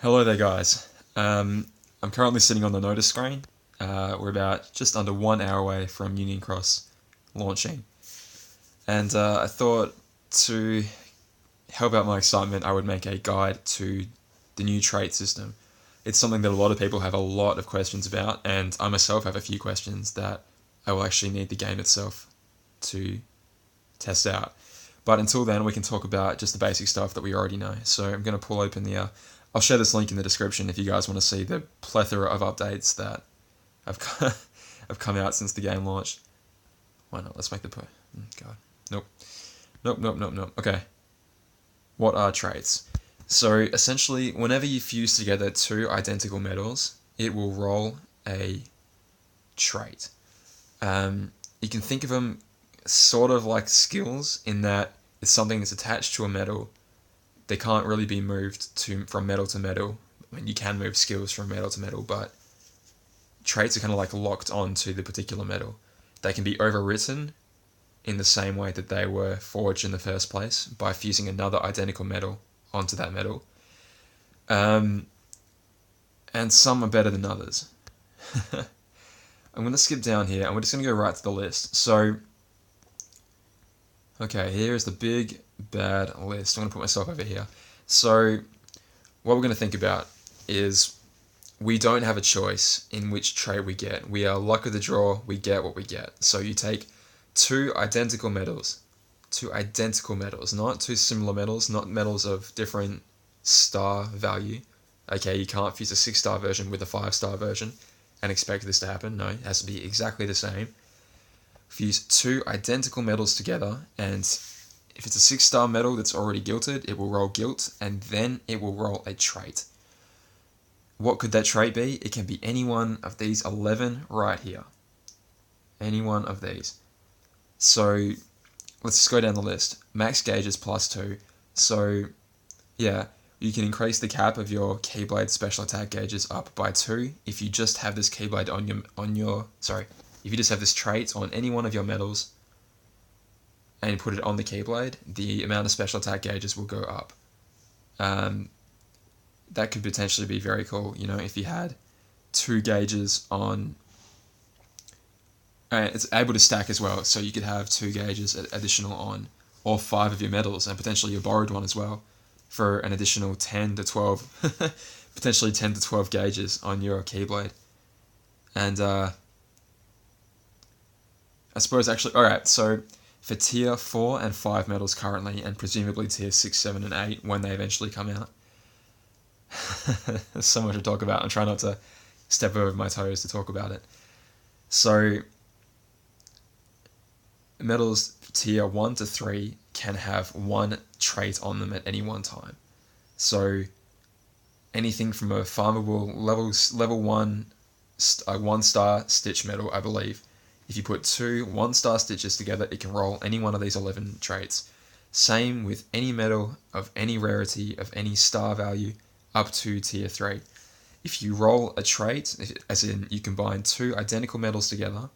Hello there, guys. I'm currently sitting on the notice screen. We're about just under 1 hour away from Union Cross launching. And I thought to help out my excitement, I would make a guide to the new trait system. It's something that a lot of people have a lot of questions about, and I myself have a few questions that I will actually need the game itself to test out. But until then, we can talk about just the basic stuff that we already know. So I'm going to pull open I'll share this link in the description if you guys want to see the plethora of updates that have have come out since the game launched. Why not? Let's make the God. Nope. Okay. What are traits? So essentially, whenever you fuse together two identical metals, it will roll a trait. You can think of them sort of like skills in that it's something that's attached to a metal. They can't really be moved from metal to metal. I mean, you can move skills from metal to metal, but traits are kind of like locked onto the particular metal. They can be overwritten in the same way that they were forged in the first place by fusing another identical metal onto that metal. And some are better than others. I'm going to skip down here and we're just going to go right to the list. So, okay, here's the big bad list. I'm going to put myself over here. So, what we're going to think about is we don't have a choice in which trait we get. We are luck of the draw, we get what we get. So you take two identical metals, not two similar metals, not metals of different star value. Okay, you can't fuse a 6-star version with a 5-star version and expect this to happen. No, it has to be exactly the same. Fuse two identical metals together, and if it's a 6-star metal that's already guilted, it will roll guilt, and then it will roll a trait. What could that trait be? It can be any one of these 11 right here. Any one of these. So, let's just go down the list. Max gauge is +2. So, yeah, you can increase the cap of your Keyblade special attack gauges up by 2 if you just have this Keyblade if you just have this trait on any one of your metals and put it on the Keyblade, the amount of special attack gauges will go up. That could potentially be very cool, if you had 2 gauges on... it's able to stack as well, so you could have 2 gauges additional on all 5 of your metals, and potentially your borrowed one as well, for an additional 10 to 12, potentially 10 to 12 gauges on your Keyblade. And, I suppose actually... Alright, so for tier 4 and 5 metals currently, and presumably tier 6, 7, and 8 when they eventually come out. There's so much to talk about. I'm trying not to step over my toes to talk about it. So, metals tier 1 to 3 can have 1 trait on them at any one time. So, anything from a farmable level 1 1-star stitch metal, I believe. If you put 2 1-star stitches together, it can roll any one of these 11 traits. Same with any metal of any rarity, of any star value, up to tier 3. If you roll a trait, as in you combine 2 identical metals together,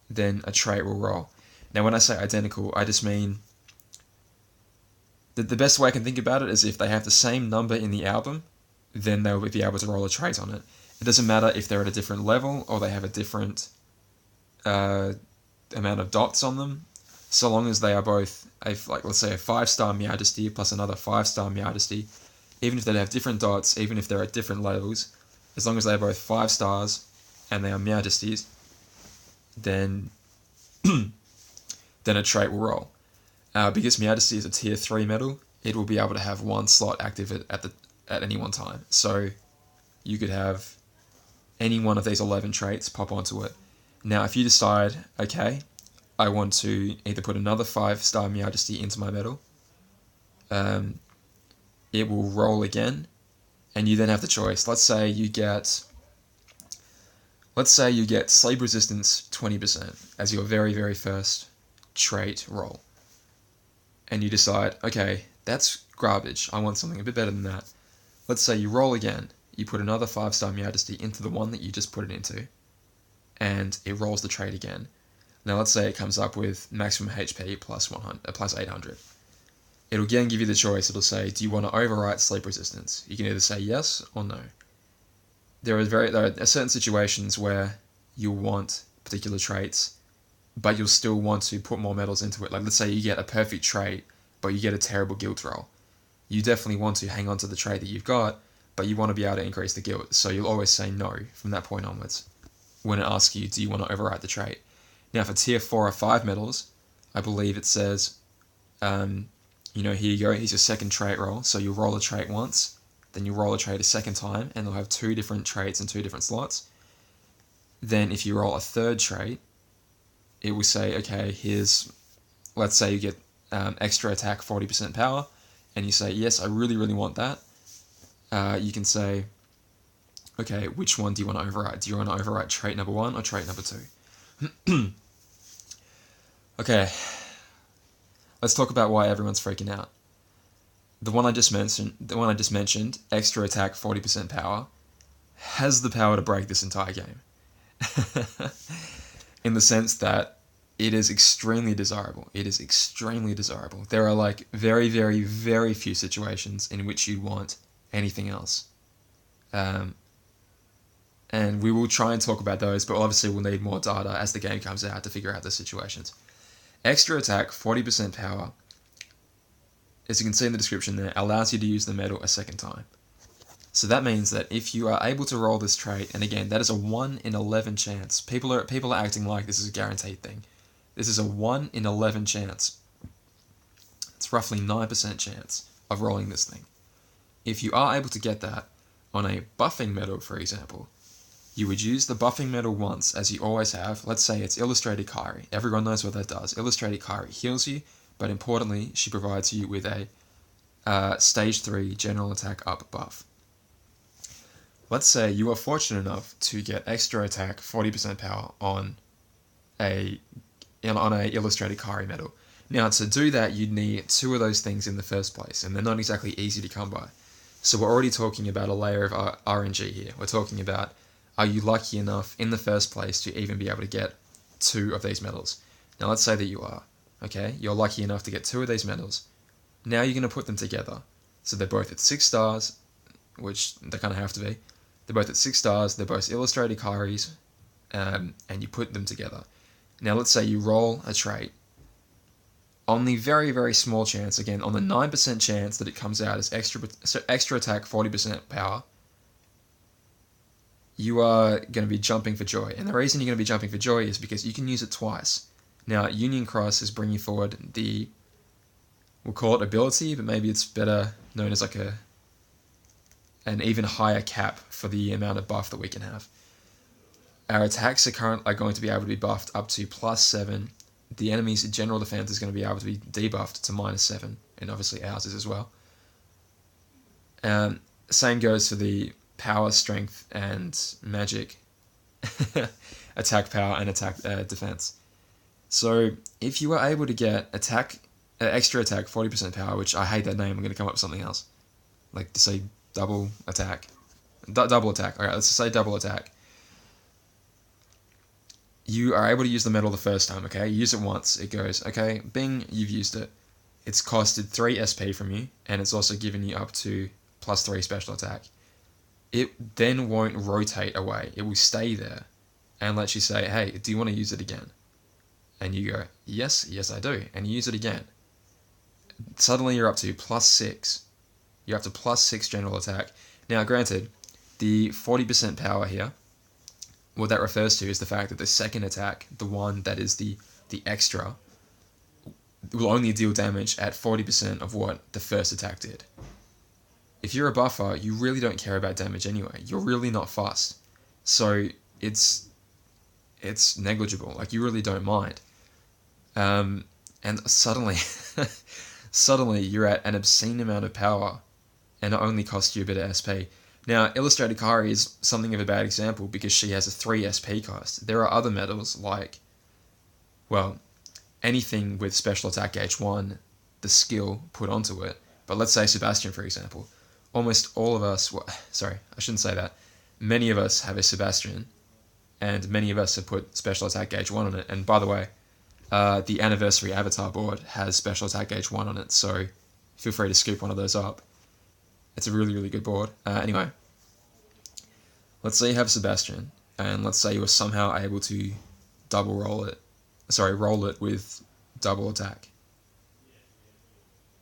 then a trait will roll. Now when I say identical, I just mean the best way I can think about it is if they have the same number in the album, then they'll be able to roll a trait on it. It doesn't matter if they're at a different level or they have a different amount of dots on them, so long as they are both, let's say a 5-star Majesty plus another 5-star Majesty, even if they have different dots, even if they're at different levels, as long as they're both 5 stars and they are Majesties, then a trait will roll. Because Majesty is a tier 3 metal, it will be able to have 1 slot active at any one time. So you could have any one of these 11 traits pop onto it. Now, if you decide, okay, I want to either put another 5-star Majesty into my metal, it will roll again, and you then have the choice. Let's say you get Sleep Resistance 20% as your very, very first trait roll. And you decide, okay, that's garbage. I want something a bit better than that. Let's say you roll again. You put another 5-star Majesty into the one that you just put it into, and it rolls the trait again. Now let's say it comes up with maximum HP plus 800. it'll again give you the choice. It'll say, do you want to overwrite sleep resistance? You can either say yes or no. There are certain situations where you'll want particular traits, but you'll still want to put more medals into it. Like, let's say you get a perfect trait, but you get a terrible guilt roll. You definitely want to hang on to the trait that you've got, but you want to be able to increase the guilt. So you'll always say no from that point onwards when it asks you, do you want to overwrite the trait? Now, for tier 4 or 5 medals, I believe it says, here you go, here's your second trait roll. So you'll roll a trait once, then you'll roll a trait a second time, and they'll have 2 different traits in 2 different slots. Then if you roll a third trait, it will say, okay, let's say you get extra attack, 40% power, and you say, yes, I really, really want that. You can say, okay, which one do you want to override? Do you want to override trait number 1 or trait number 2? Okay, let's talk about why everyone's freaking out. The one I just mentioned, extra attack, 40% power, has the power to break this entire game. In the sense that it is extremely desirable. It is extremely desirable. There are like very, very, very few situations in which you'd want anything else. And we will try and talk about those, but obviously we'll need more data as the game comes out to figure out the situations. Extra attack, 40% power, as you can see in the description there, allows you to use the medal a second time. So that means that if you are able to roll this trait, and again, that is a 1 in 11 chance. People are acting like this is a guaranteed thing. This is a 1 in 11 chance. It's roughly 9% chance of rolling this thing. If you are able to get that on a buffing medal, for example, you would use the buffing medal once, as you always have. Let's say it's Illustrated Kairi. Everyone knows what that does. Illustrated Kairi heals you, but importantly, she provides you with a stage 3 general attack up buff. Let's say you are fortunate enough to get extra attack, 40% power on a Illustrated Kairi medal. Now, to do that, you'd need 2 of those things in the first place, and they're not exactly easy to come by. So we're already talking about a layer of RNG here. We're talking about, are you lucky enough in the first place to even be able to get 2 of these medals? Now, let's say that you are. Okay, you're lucky enough to get 2 of these medals. Now you're going to put them together. So they're both at 6 stars, which they kind of have to be. They're both at 6 stars, they're both Illustrated Kairis, and you put them together. Now let's say you roll a trait. On the very, very small chance, again, on the 9% chance that it comes out as extra attack, 40% power, you are going to be jumping for joy. And the reason you're going to be jumping for joy is because you can use it twice. Now, Union Cross is bringing forward we'll call it ability, but maybe it's better known as like an even higher cap for the amount of buff that we can have. Our attacks are going to be able to be buffed up to +7. The enemy's general defense is going to be able to be debuffed to -7, and obviously ours is as well. Same goes for the power, strength, and magic attack power and attack defense. So if you are able to get extra attack, 40% power, which I hate that name, I'm going to come up with something else. Like to say double attack. Double attack. Alright, let's just say double attack. You are able to use the medal the first time, okay? You use it once, it goes, okay, bing, you've used it. It's costed 3 SP from you, and it's also given you up to +3 special attack. It then won't rotate away. It will stay there and let you say, hey, do you want to use it again? And you go, yes, I do. And you use it again. Suddenly you're up to +6. You're up to +6 general attack. Now, granted, the 40% power here, what that refers to is the fact that the second attack, the one that is the extra, will only deal damage at 40% of what the first attack did. If you're a buffer, you really don't care about damage anyway. You're really not fussed. So it's negligible. Like, you really don't mind. And suddenly you're at an obscene amount of power, and it only costs you a bit of SP. Now, Illustrated Kairi is something of a bad example because she has a 3 SP cost. There are other medals like, well, anything with special attack gauge 1, the skill put onto it. But let's say Sebastian, for example. Almost all of us, many of us have a Sebastian, and many of us have put special attack gauge 1 on it. And by the way, the anniversary avatar board has special attack gauge 1 on it, so feel free to scoop one of those up. It's a really, really good board. Anyway, let's say you have Sebastian, and let's say you were somehow able to roll it with double attack.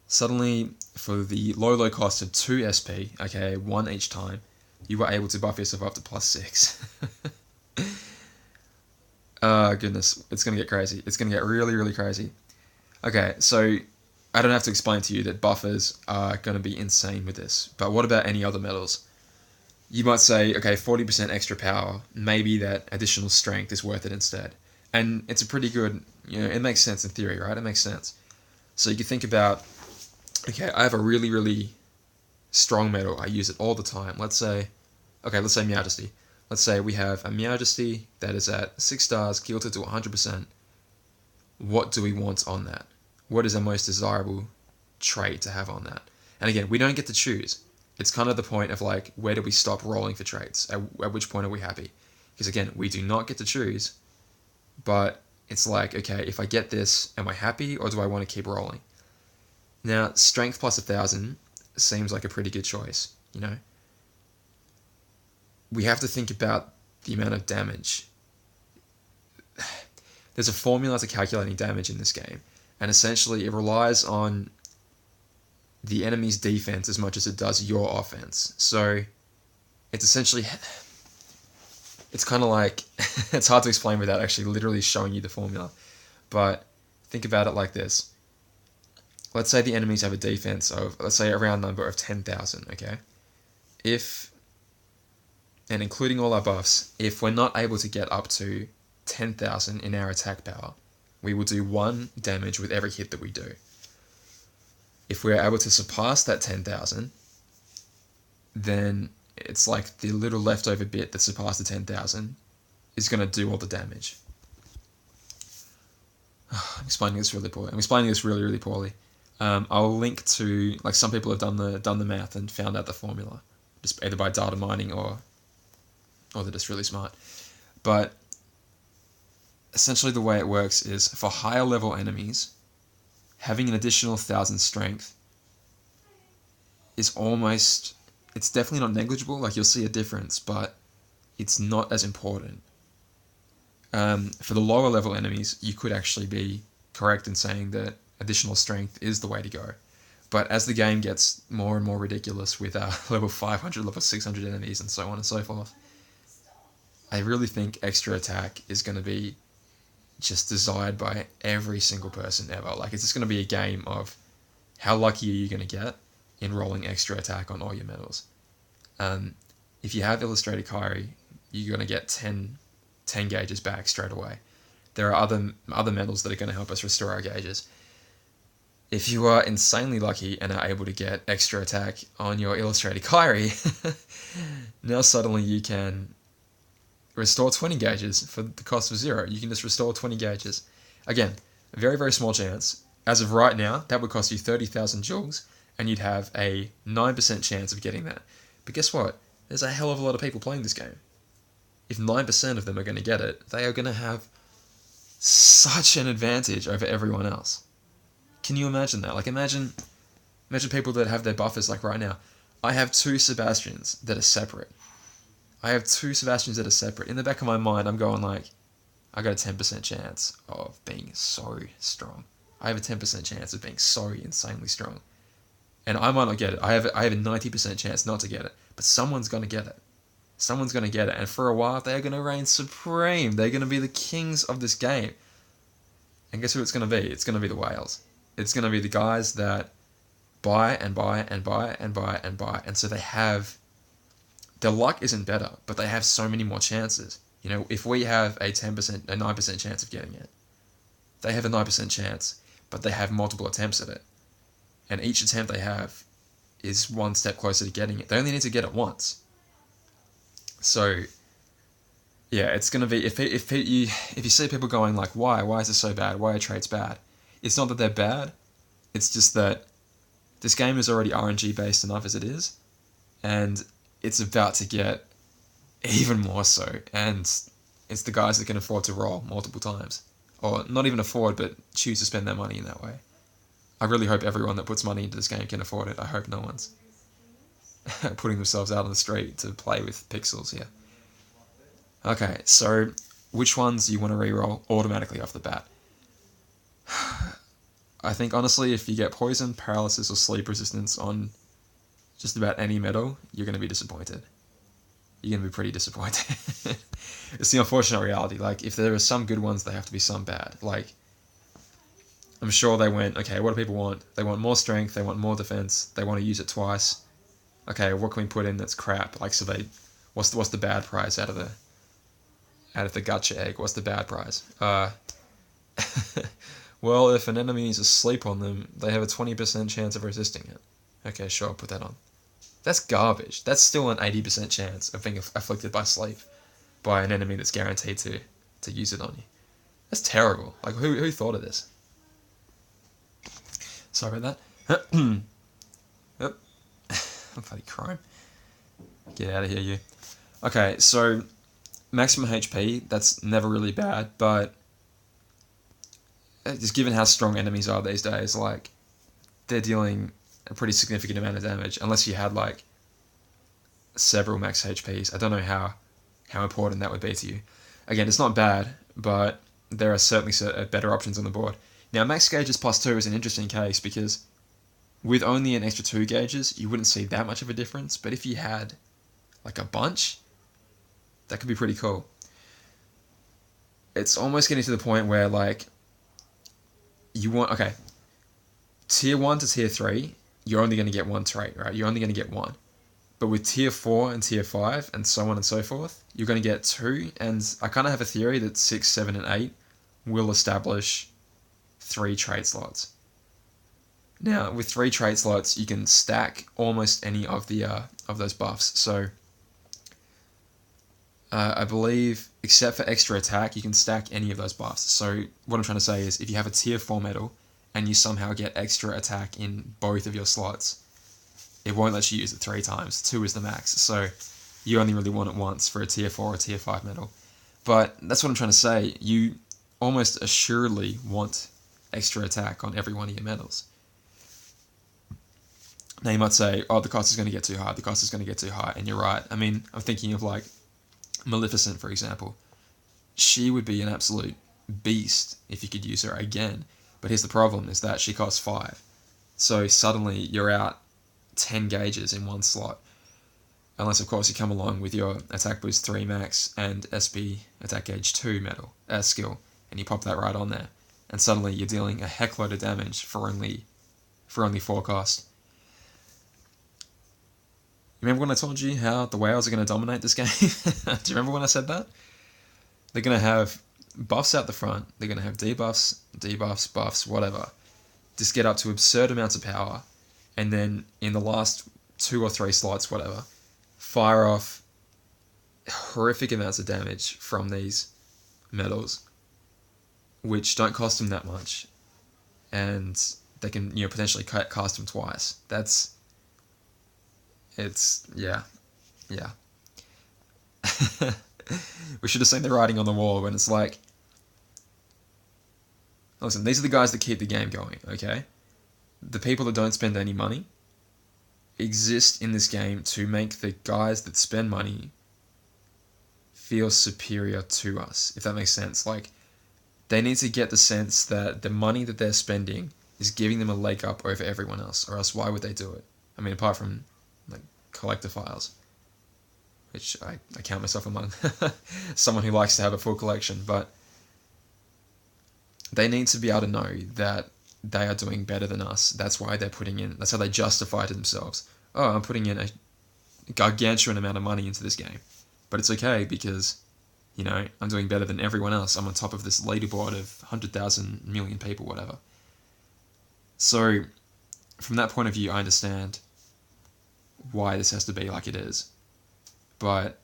Suddenly, for the low cost of 2 SP, aka 1 each time, you were able to buff yourself up to +6. Goodness, it's going to get crazy. It's going to get really, really crazy. Okay, so I don't have to explain to you that buffers are going to be insane with this, but what about any other medals? You might say, okay, 40% extra power, maybe that additional strength is worth it instead. And it's a pretty good, it makes sense in theory, right? It makes sense. So you can think about, okay, I have a really, really strong medal. I use it all the time. Let's say Majesty. Let's say we have a Majesty that is at 6 stars, gilded to 100%. What do we want on that? What is the most desirable trait to have on that? And again, we don't get to choose. It's kind of the point of like, where do we stop rolling for traits? At which point are we happy? Because again, we do not get to choose, but it's like, okay, if I get this, am I happy or do I want to keep rolling? Now, strength plus 1,000 seems like a pretty good choice, We have to think about the amount of damage. There's a formula to calculating damage in this game, and essentially it relies on the enemy's defense as much as it does your offense. So it's essentially, it's kind of like, it's hard to explain without actually literally showing you the formula. But think about it like this. Let's say the enemies have a defense of, let's say a round number of 10,000, okay? And including all our buffs, if we're not able to get up to 10,000 in our attack power, we will do 1 damage with every hit that we do. If we're able to surpass that 10,000, then it's like the little leftover bit that surpassed the 10,000 is going to do all the damage. I'm explaining this really poorly. I'm explaining this really, really poorly. I'll link to, like, some people have done the math and found out the formula, just either by data mining or they're just really smart. But essentially the way it works is for higher level enemies, having an additional 1,000 strength is it's definitely not negligible. Like, you'll see a difference, but it's not as important. For the lower level enemies, you could actually be correct in saying that additional strength is the way to go. But as the game gets more and more ridiculous with level 500, level 600 enemies and so on and so forth, I really think extra attack is going to be just desired by every single person ever. Like, it's just going to be a game of how lucky are you going to get in rolling extra attack on all your medals. If you have Illustrated Kyrie, you're going to get 10 gauges back straight away. There are other medals that are going to help us restore our gauges. If you are insanely lucky and are able to get extra attack on your Illustrated Kyrie, now suddenly you can restore 20 gauges for the cost of 0. You can just restore 20 gauges. Again, a very, very small chance. As of right now, that would cost you 30,000 joules, and you'd have a 9% chance of getting that. But guess what? There's a hell of a lot of people playing this game. If 9% of them are going to get it, they are going to have such an advantage over everyone else. Can you imagine that? Like, imagine people that have their buffers like right now. I have 2 Sebastians that are separate. In the back of my mind, I'm going like, I got a 10% chance of being so strong. I have a 10% chance of being so insanely strong. And I might not get it. I have a 90% chance not to get it. But someone's going to get it. And for a while, they're going to reign supreme. They're going to be the kings of this game. And guess who it's going to be? It's going to be the whales. It's going to be the guys that buy and buy and buy and buy and buy. And so they have... Their luck isn't better, but they have so many more chances. If we have a 9% chance of getting it, they have a 9% chance, but they have multiple attempts at it. And each attempt they have is one step closer to getting it. They only need to get it once. So, yeah, it's going to be... If you see people going like, why is this so bad? Why are traits bad? It's not that they're bad. It's just that this game is already RNG based enough as it is. And it's about to get even more so. And it's the guys that can afford to roll multiple times. Or not even afford, but choose to spend their money in that way. I really hope everyone that puts money into this game can afford it. I hope no one's putting themselves out on the street to play with pixels here. Okay, so which ones do you want to reroll automatically off the bat? I think honestly, if you get poison, paralysis, or sleep resistance on just about any medal, you're going to be disappointed. You're going to be pretty disappointed. It's the unfortunate reality. Like, if there are some good ones, there have to be some bad. Like, I'm sure they went, okay, what do people want? They want more strength, they want more defense, they want to use it twice. Okay, what can we put in that's crap? Like, so what's the bad prize out of the gacha egg? What's the bad prize? Well, if an enemy is asleep on them, they have a 20% chance of resisting it. Okay, sure, I'll put that on. That's garbage. That's still an 80% chance of being afflicted by sleep by an enemy that's guaranteed to use it on you. That's terrible. Like, who thought of this? Sorry about that. Yep. Bloody crime. Get out of here, you. Okay, so maximum HP, that's never really bad, but just given how strong enemies are these days, like, they're dealing a pretty significant amount of damage, unless you had, like, several max HPs. I don't know how important that would be to you. Again, it's not bad, but there are certainly better options on the board. Now, max gauges +2 is an interesting case, because with only an extra 2 gauges, you wouldn't see that much of a difference, but if you had, like, a bunch, that could be pretty cool. It's almost getting to the point where, like, you want, okay, tier 1 to tier 3, you're only going to get one trait, right? You're only going to get one. But with tier 4 and tier 5, and so on and so forth, you're going to get 2, and I kind of have a theory that 6, 7, and 8 will establish 3 trait slots. Now, with 3 trait slots, you can stack almost any of those buffs. So, I believe, except for extra attack, you can stack any of those buffs. So, what I'm trying to say is, if you have a tier 4 medal, and you somehow get extra attack in both of your slots, it won't let you use it 3 times. 2 is the max. So, you only really want it once for a tier 4 or tier 5 medal. But that's what I'm trying to say. You almost assuredly want extra attack on every one of your medals. Now you might say, oh, the cost is going to get too high, the cost is going to get too high, and you're right. I mean, I'm thinking of, like, Maleficent, for example. She would be an absolute beast if you could use her again, but here's the problem, is that she costs 5. So suddenly you're out 10 gauges in one slot, unless of course you come along with your attack boost 3 max and SP attack gauge 2 medal skill, and you pop that right on there, and suddenly you're dealing a heckload of damage for only 4 cost. Remember when I told you how the whales are going to dominate this game? Do you remember when I said that? They're going to have buffs out the front, they're going to have debuffs, buffs, whatever. Just get up to absurd amounts of power, and then in the last 2 or 3 slots, whatever, fire off horrific amounts of damage from these medals, which don't cost them that much, and they can, potentially cast them twice. Yeah. We should have seen the writing on the wall when it's like, listen, these are the guys that keep the game going, okay? The people that don't spend any money exist in this game to make the guys that spend money feel superior to us, if that makes sense. Like, they need to get the sense that the money that they're spending is giving them a leg up over everyone else, or else why would they do it? I mean, apart from, like, collectophiles, which I count myself among someone who likes to have a full collection, but they need to be able to know that they are doing better than us. That's why they're putting in, that's how they justify to themselves, oh, I'm putting in a gargantuan amount of money into this game, but it's okay because, I'm doing better than everyone else. I'm on top of this leaderboard of 100,000 million people, whatever. So, from that point of view, I understand why this has to be like it is. But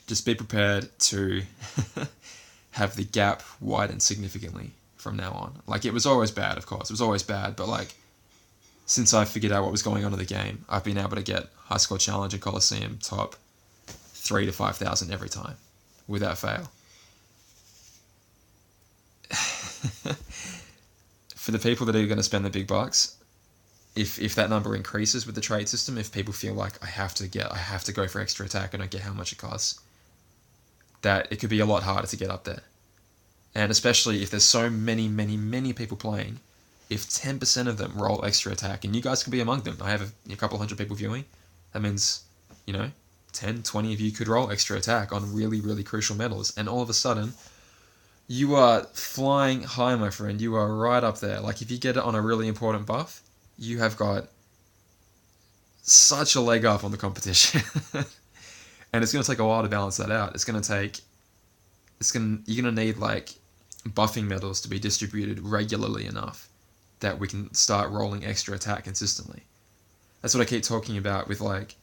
just be prepared to have the gap widen significantly from now on. Like, it was always bad, of course. It was always bad, but, like, since I figured out what was going on in the game, I've been able to get High Score Challenge and Coliseum top 3,000 to 5,000 every time, without fail. for the people that are going to spend the big bucks, if that number increases with the trade system, if people feel like I have to go for extra attack, and I get how much it costs, that it could be a lot harder to get up there. And especially if there's so many people playing, if 10% of them roll extra attack, and you guys can be among them. I have a couple hundred people viewing. That means, 10, 20 of you could roll extra attack on really, really crucial medals. And all of a sudden, you are flying high, my friend. You are right up there. Like, if you get it on a really important buff, you have got such a leg up on the competition. And it's going to take a while to balance that out. You're going to need, like, buffing medals to be distributed regularly enough that we can start rolling extra attack consistently. That's what I keep talking about with, like,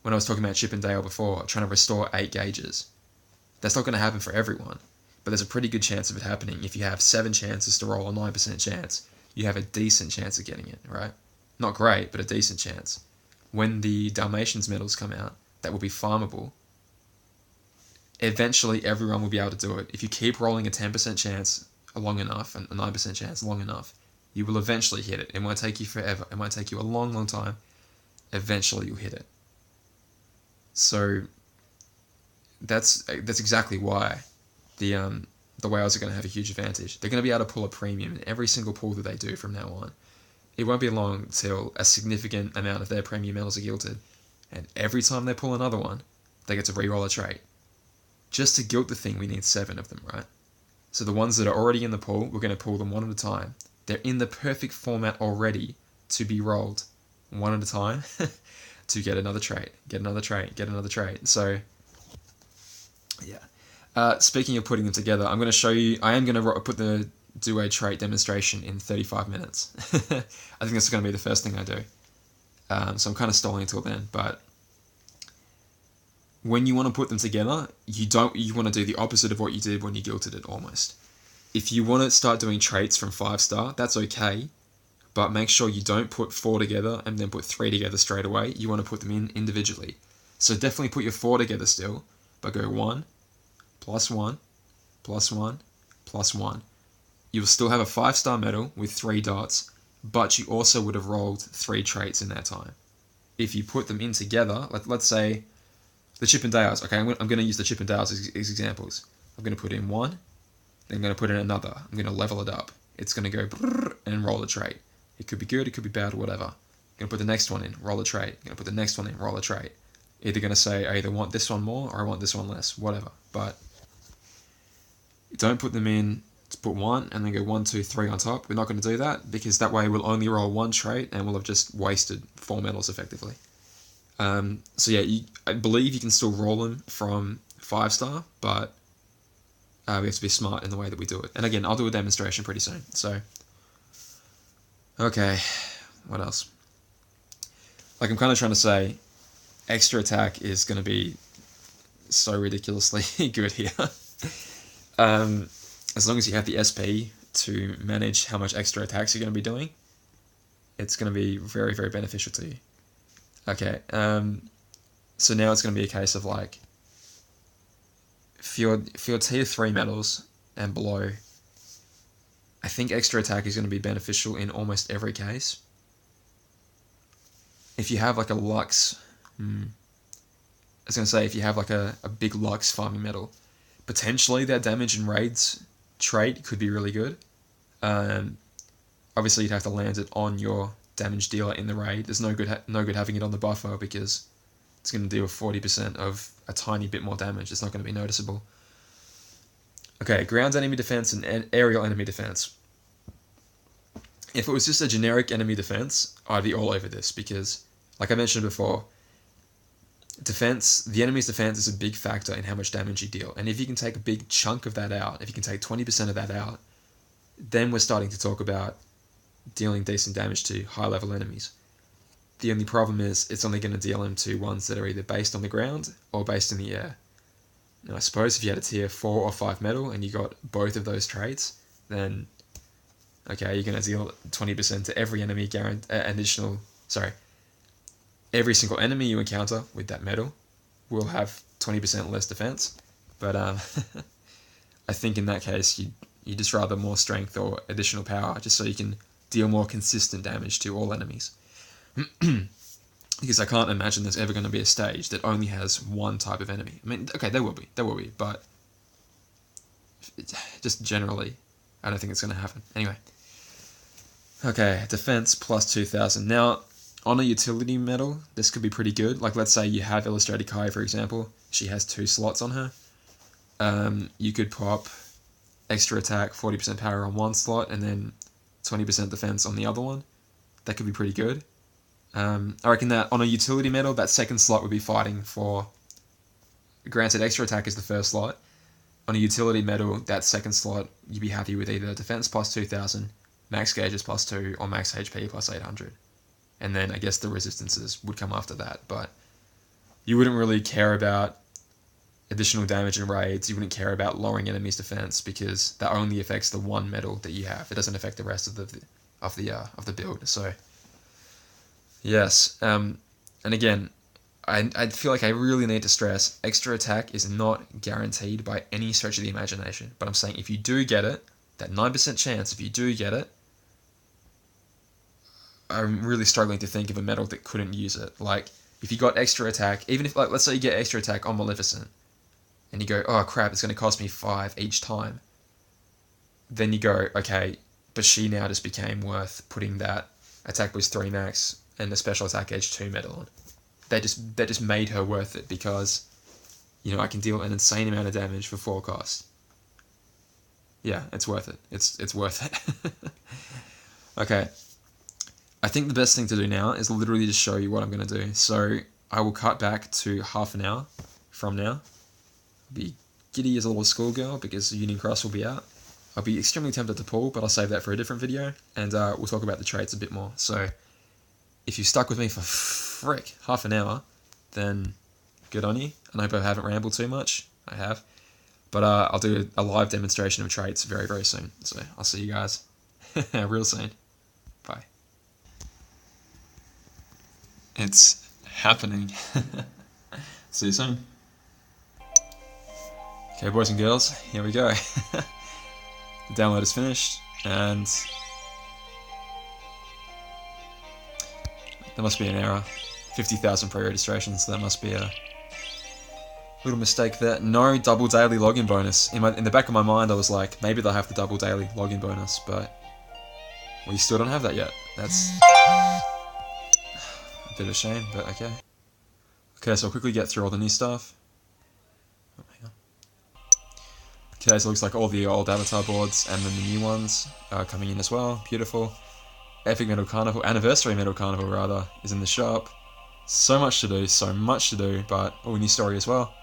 when I was talking about Chip and Dale before, trying to restore 8 gauges. That's not going to happen for everyone, but there's a pretty good chance of it happening. If you have 7 chances to roll a 9% chance, you have a decent chance of getting it, right? Not great, but a decent chance. When the Dalmatians medals come out, that will be farmable. Eventually, everyone will be able to do it. If you keep rolling a 10% chance long enough, and a 9% chance long enough, you will eventually hit it. It won't take you forever. It might take you a long, long time. Eventually, you'll hit it. So that's exactly why the whales are going to have a huge advantage. They're going to be able to pull a premium in every single pull that they do from now on. It won't be long till a significant amount of their premium medals are gilted, and every time they pull another one, they get to re-roll a trait. Just to gilt the thing, we need 7 of them, right? So the ones that are already in the pool, we're going to pull them one at a time. They're in the perfect format already to be rolled one at a time to get another trait, get another trait, get another trait. So, yeah. Speaking of putting them together, I'm going to show you, I am going to do a trait demonstration in 35 minutes. I think that's going to be the first thing I do. So I'm kind of stalling until then, but when you want to put them together, you want to do the opposite of what you did when you gilted it almost. If you want to start doing traits from 5-star, that's okay, but make sure you don't put 4 together and then put 3 together straight away. You want to put them in individually. So definitely put your 4 together still, but go 1, plus 1, plus 1, plus 1. You'll still have a 5-star medal with 3 dots, but you also would have rolled 3 traits in that time. If you put them in together, let's say the Chip and Dales. Okay, I'm going to use the Chip and Dales as examples. I'm going to put in 1, then I'm going to put in another. I'm going to level it up. It's going to go and roll a trait. It could be good, it could be bad, whatever. I'm going to put the next one in, roll a trait. I'm going to put the next one in, roll a trait. Either going to say, I either want this one more or I want this one less, whatever. But don't put them in to put 1 and then go 1, 2, 3 on top. We're not going to do that because that way we'll only roll 1 trait and we'll have just wasted 4 medals effectively. So yeah, I believe you can still roll them from 5-star, but we have to be smart in the way that we do it. And again, I'll do a demonstration pretty soon. So, okay, what else? Like I'm kind of trying to say, extra attack is going to be so ridiculously good here. As long as you have the SP to manage how much extra attacks you're going to be doing, it's going to be very, very beneficial to you. Okay, so now it's going to be a case of like, for your tier 3 medals and below, I think extra attack is going to be beneficial in almost every case. If you have like a Lux, I was going to say if you have like a big Lux farming medal, potentially that damage and raids trait could be really good. Obviously you'd have to land it on your damage dealer in the raid. There's no good having it on the buffer because it's going to deal 40% of a tiny bit more damage. It's not going to be noticeable. Okay, ground enemy defense and aerial enemy defense. If it was just a generic enemy defense, I'd be all over this because, like I mentioned before, the enemy's defense is a big factor in how much damage you deal. And if you can take a big chunk of that out, if you can take 20% of that out, then we're starting to talk about dealing decent damage to high-level enemies. The only problem is it's only going to deal them to ones that are either based on the ground or based in the air. Now, I suppose if you had a tier 4 or 5 medal and you got both of those traits, then okay, you're going to deal 20% to every enemy every single enemy you encounter with that medal will have 20% less defense. But I think in that case, You just rather more strength or additional power, just so you can deal more consistent damage to all enemies. Because I can't imagine there's ever going to be a stage that only has one type of enemy. I mean, okay, there will be, but just generally, I don't think it's going to happen. Anyway. Okay, defense plus 2,000. Now, on a utility medal, this could be pretty good. Like, let's say you have Illustrated Kai, for example. She has 2 slots on her. You could pop extra attack, 40% power on one slot, and then 20% defense on the other one. That could be pretty good. I reckon that on a utility medal, that second slot would be fighting for... Granted, extra attack is the first slot. On a utility medal, that second slot, you'd be happy with either defense plus 2,000, max gauges plus 2, or max HP plus 800. And then I guess the resistances would come after that, but you wouldn't really care about additional damage in raids. You wouldn't care about lowering enemies' defense, because that only affects the one medal that you have. It doesn't affect the rest of the build. So yes, and again, I feel like I really need to stress, extra attack is not guaranteed by any stretch of the imagination. But I'm saying if you do get it, that 9% chance, if you do get it, I'm really struggling to think of a medal that couldn't use it. Like, if you got extra attack, even if, like, let's say you get extra attack on Maleficent, and you go, oh crap, it's going to cost me 5 each time. Then you go, okay, but she now just became worth putting that attack boost 3 max and the special attack edge 2 medal on. They just made her worth it because, you know, I can deal an insane amount of damage for 4 cost. Yeah, it's worth it. It's worth it. Okay. I think the best thing to do now is literally just show you what I'm going to do. So I will cut back to half an hour from now. I'll be giddy as a little schoolgirl because Union Cross will be out. I'll be extremely tempted to pull, but I'll save that for a different video, and we'll talk about the traits a bit more. So if you stuck with me for half an hour, then good on you. And I hope I haven't rambled too much. I have. But I'll do a live demonstration of traits very, very soon. So I'll see you guys real soon. Bye. It's happening. See you soon. Okay, boys and girls, here we go. The download is finished, and there must be an error. 50,000 pre-registration, so that must be a little mistake there. No double daily login bonus. In the back of my mind, I was like, maybe they'll have the double daily login bonus, but we still don't have that yet. That's a bit of a shame, but okay. Okay, so I'll quickly get through all the new stuff. Oh, hang on. Okay, so it looks like all the old avatar boards and then the new ones are coming in as well. Beautiful. Epic Metal Carnival, Anniversary Metal Carnival rather, is in the shop. So much to do, but a new story as well.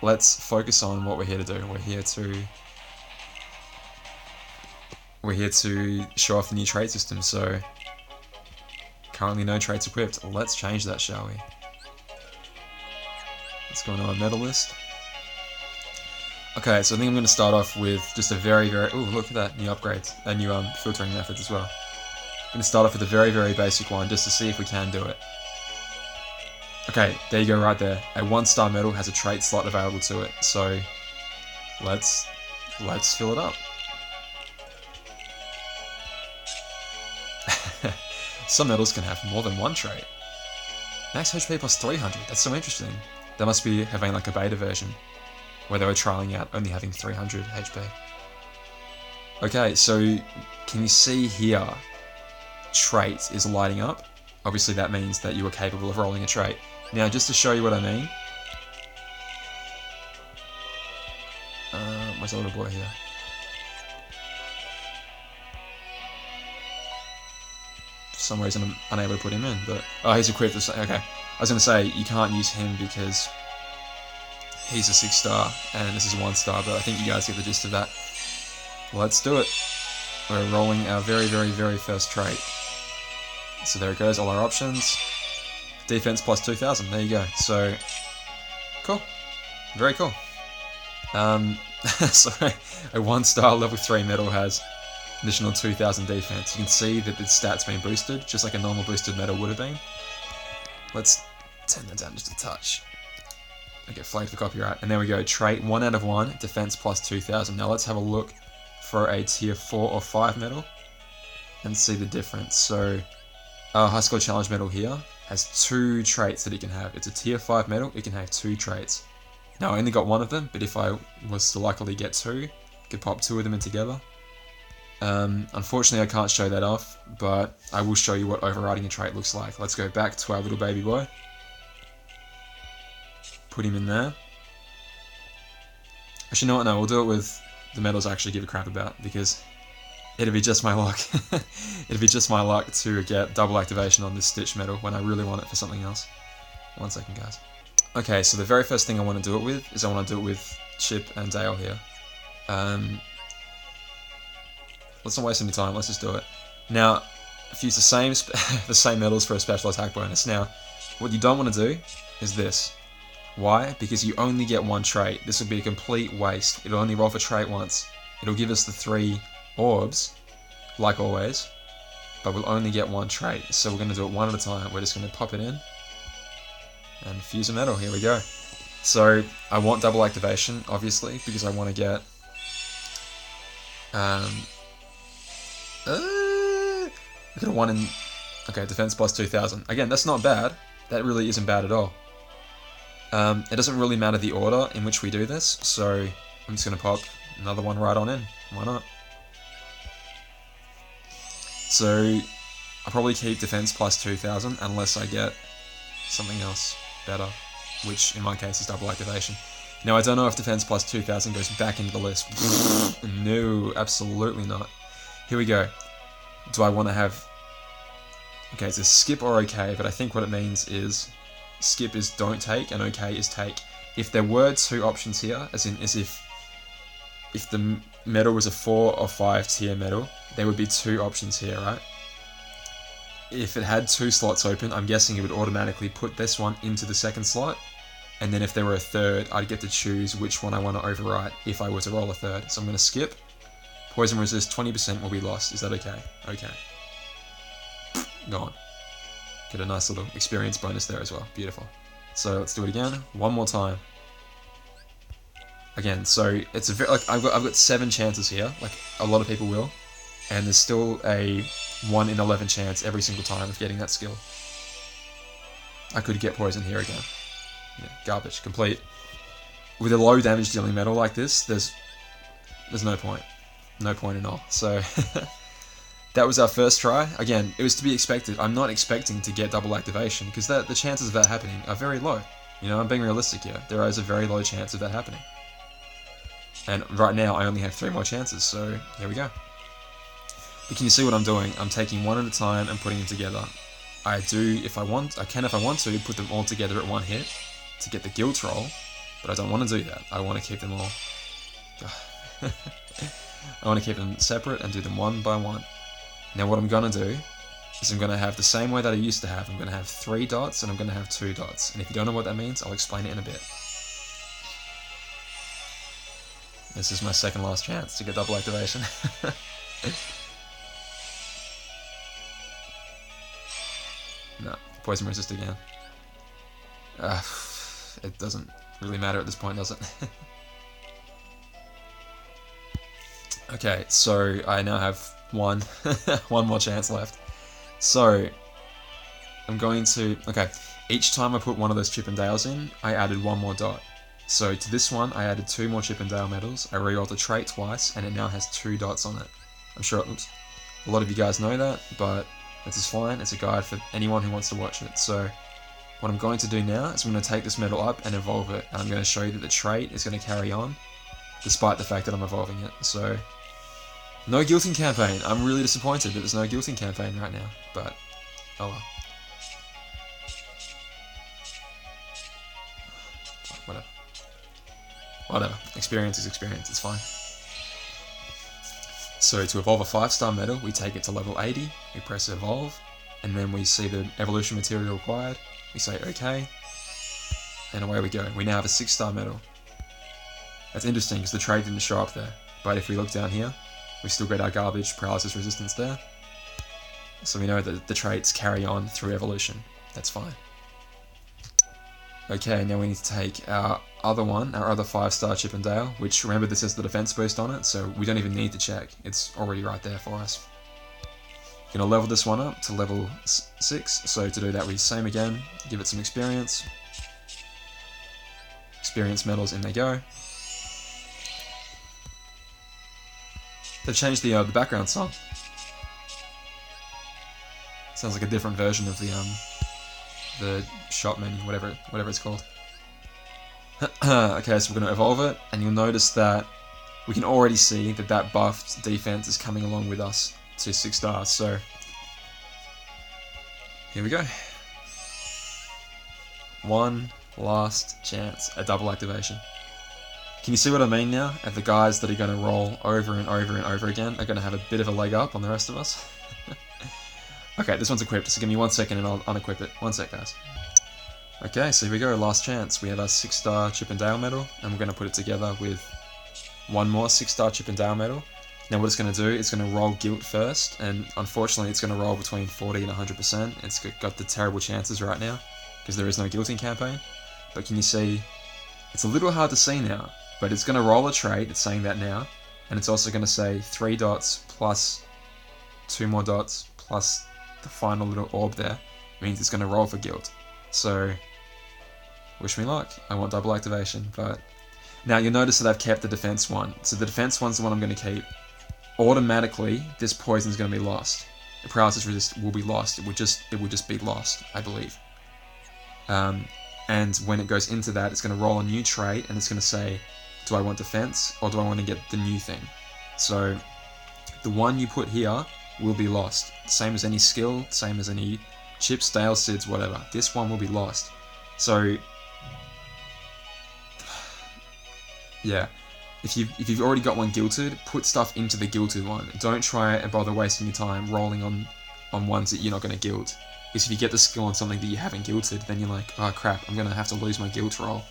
Let's focus on what we're here to do. We're here to show off the new trait system, so currently no traits equipped. Let's change that, shall we? Let's go on our medal list. Okay, so I think I'm going to start off with just a very... Oh, look at that, new upgrades, new filtering methods as well. I'm going to start off with a very, very basic one, just to see if we can do it. Okay, there you go, right there. A 1-star medal has a trait slot available to it, so let's fill it up. Some medals can have more than one trait. Max HP plus 300, that's so interesting. They must be having like a beta version, where they were trialing out only having 300 HP. Okay, so can you see here, trait is lighting up. Obviously that means that you are capable of rolling a trait. Now, just to show you what I mean, where's the little boy here? For some reason I'm unable to put him in, but... Oh, he's equipped with... Okay, I was going to say, you can't use him because he's a 6-star and this is a 1-star, but I think you guys get the gist of that. Let's do it. We're rolling our very, very, very first trait. So there it goes, all our options. Defense plus 2,000, there you go. So, cool. Very cool. So, a 1-star level 3 medal has additional 2,000 defense. You can see that the stat's been boosted, just like a normal boosted medal would have been. Let's turn that down just a touch. I get flagged for copyright. And there we go, trait 1 out of 1, defense plus 2,000. Now let's have a look for a tier 4 or 5 medal and see the difference. So our high score challenge medal here has 2 traits that it can have. It's a tier 5 medal, it can have 2 traits. Now I only got 1 of them, but if I was to likely get 2, I could pop 2 of them in together. Unfortunately I can't show that off, but I will show you what overriding a trait looks like. Let's go back to our little baby boy. Put him in there. Actually, you know what? No, we'll do it with the medals I actually give a crap about, because it'd be just my luck. It'd be just my luck to get double activation on this Stitch medal when I really want it for something else. 1 second, guys. Okay, so the very first thing I want to do it with is I want to do it with Chip and Dale here. Let's not waste any time, let's just do it. Now, if you use the same medals for a special attack bonus. Now, what you don't want to do is this. Why? Because you only get 1 trait. This will be a complete waste. It'll only roll for trait once. It'll give us the 3 orbs, like always, but we'll only get 1 trait. So we're going to do it one at a time. We're just going to pop it in and fuse a medal. Here we go. So I want double activation, obviously, because I want to get I could have won in... Okay, defense plus 2000. Again, that's not bad. That really isn't bad at all. It doesn't really matter the order in which we do this, so I'm just going to pop another one right on in. Why not? So I'll probably keep defense plus 2000 unless I get something else better, which in my case is double activation. Now I don't know if defense plus 2000 goes back into the list. No, absolutely not. Here we go. Do I want to have... Okay, it's a skip or okay, but I think what it means is skip is don't take and okay is take. If there were 2 options here, as if the medal was a 4 or 5 tier medal, there would be 2 options here, right? If it had 2 slots open, I'm guessing it would automatically put this one into the second slot, and then if there were a third, I'd get to choose which one I want to overwrite if I were to roll a third. So I'm going to skip. Poison resist 20% will be lost. Is that okay? Okay. Gone. Get a nice little experience bonus there as well. Beautiful. So let's do it again. One more time. Again, so it's a very, like I've got 7 chances here, like a lot of people will, and there's still a 1 in 11 chance every single time of getting that skill. I could get poison here again. Yeah, garbage, complete. With a low damage dealing medal like this, there's no point. No point at all. So that was our first try. Again, it was to be expected. I'm not expecting to get double activation because the chances of that happening are very low. You know, I'm being realistic here. There is a very low chance of that happening. And right now I only have 3 more chances, so here we go. But can you see what I'm doing? I'm taking 1 at a time and putting them together. I can if I want to, put them all together at 1 hit to get the guilt roll, but I don't want to do that. I want to keep them all... I want to keep them separate and do them one by one. Now what I'm going to do is I'm going to have the same way that I used to have. I'm going to have 3 dots and I'm going to have 2 dots. And if you don't know what that means, I'll explain it in a bit. This is my second last chance to get double activation. No, poison resist again. It doesn't really matter at this point, does it? Okay, so I now have one more chance left. So I'm going to... Okay, each time I put one of those Chip and Dales in, I added 1 more dot. So to this one, I added 2 more Chip and Dale medals. I rerolled the trait twice, and it now has 2 dots on it. I'm sure a lot of you guys know that, but this is fine. It's a guide for anyone who wants to watch it. So what I'm going to do now is I'm going to take this medal up and evolve it, and I'm going to show you that the trait is going to carry on, despite the fact that I'm evolving it. So no guilting campaign. I'm really disappointed that there's no guilting campaign right now, but oh well. Whatever. Experience is experience, it's fine. So to evolve a 5-star medal, we take it to level 80, we press evolve, and then we see the evolution material required, we say OK, and away we go. We now have a 6-star medal. That's interesting because the trait didn't show up there, but if we look down here, we still get our garbage paralysis resistance there. So we know that the traits carry on through evolution. That's fine. Okay, now we need to take our other one, our other 5-star Chippendale, which remember this has the defense boost on it, so we don't even need to check. It's already right there for us. Gonna level this one up to level 6, so to do that we same again, give it some experience. Experience medals, in they go. They've changed the background song. Sounds like a different version of the shop menu, whatever it's called. Okay, so we're going to evolve it, and you'll notice that we can already see that that buffed defense is coming along with us to 6 stars, so here we go. One last chance, a double activation. Can you see what I mean now? And the guys that are going to roll over and over and over again are going to have a bit of a leg up on the rest of us. Okay, this one's equipped, so give me 1 second and I'll unequip it. 1 sec, guys. Okay, so here we go, last chance. We have our 6-star Chippendale medal, and we're going to put it together with one more 6-star Chippendale medal. Now what it's going to do, it's going to roll Guilt first, and unfortunately it's going to roll between 40 and 100%. It's got the terrible chances right now, because there is no guilting campaign. But can you see, it's a little hard to see now, but it's going to roll a trait, it's saying that now, and it's also going to say 3 dots plus 2 more dots plus the final little orb there, means it's going to roll for guilt. So, wish me luck. I want double activation, but now you'll notice that I've kept the defense one. So the defense one's the one I'm going to keep. Automatically, this poison's going to be lost. The paralysis resist will be lost. It would just be lost, I believe. And when it goes into that, it's going to roll a new trait, and it's going to say, do I want defense, or do I want to get the new thing? So, the one you put here will be lost. Same as any skill, same as any chips, Dale, Sids, whatever. This one will be lost. So, yeah. If you've already got one guilted, put stuff into the guilted one. Don't try and bother wasting your time rolling on ones that you're not going to guilt. Because if you get the skill on something that you haven't guilted, then you're like, oh crap, I'm going to have to lose my guilt roll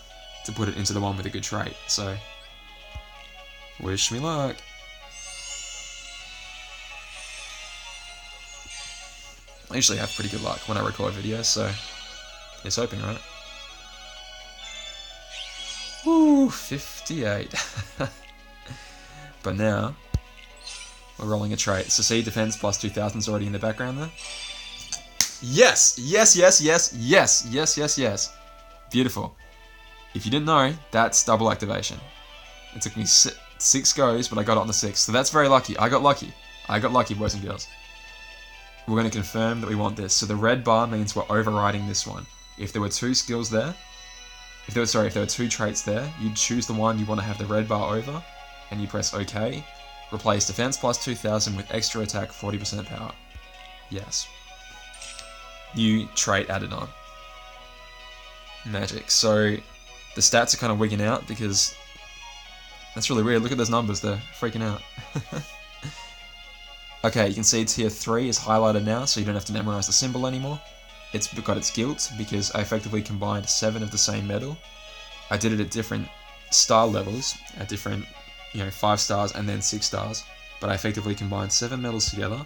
to put it into the one with a good trait. So, wish me luck. I usually have pretty good luck when I record videos, so here's hoping, right? Woo, 58. But now, we're rolling a trait. So see, defense plus 2000 is already in the background there. Yes! Yes, yes, yes, yes, yes, yes, yes. Beautiful. If you didn't know, that's double activation. It took me 6 goes, but I got it on the 6th. So that's very lucky. I got lucky. I got lucky, boys and girls. We're going to confirm that we want this. So the red bar means we're overriding this one. If there were 2 skills there, if there were 2 traits there, you'd choose the one you want to have the red bar over, and you press OK. Replace defense plus 2000 with extra attack 40% power. Yes. New trait added on. Magic. So the stats are kind of wigging out because that's really weird. Look at those numbers, they're freaking out. Okay, you can see tier 3 is highlighted now, so you don't have to memorize the symbol anymore. It's got its guilt because I effectively combined 7 of the same medal. I did it at different star levels, at different, 5 stars and then 6 stars, but I effectively combined 7 medals together,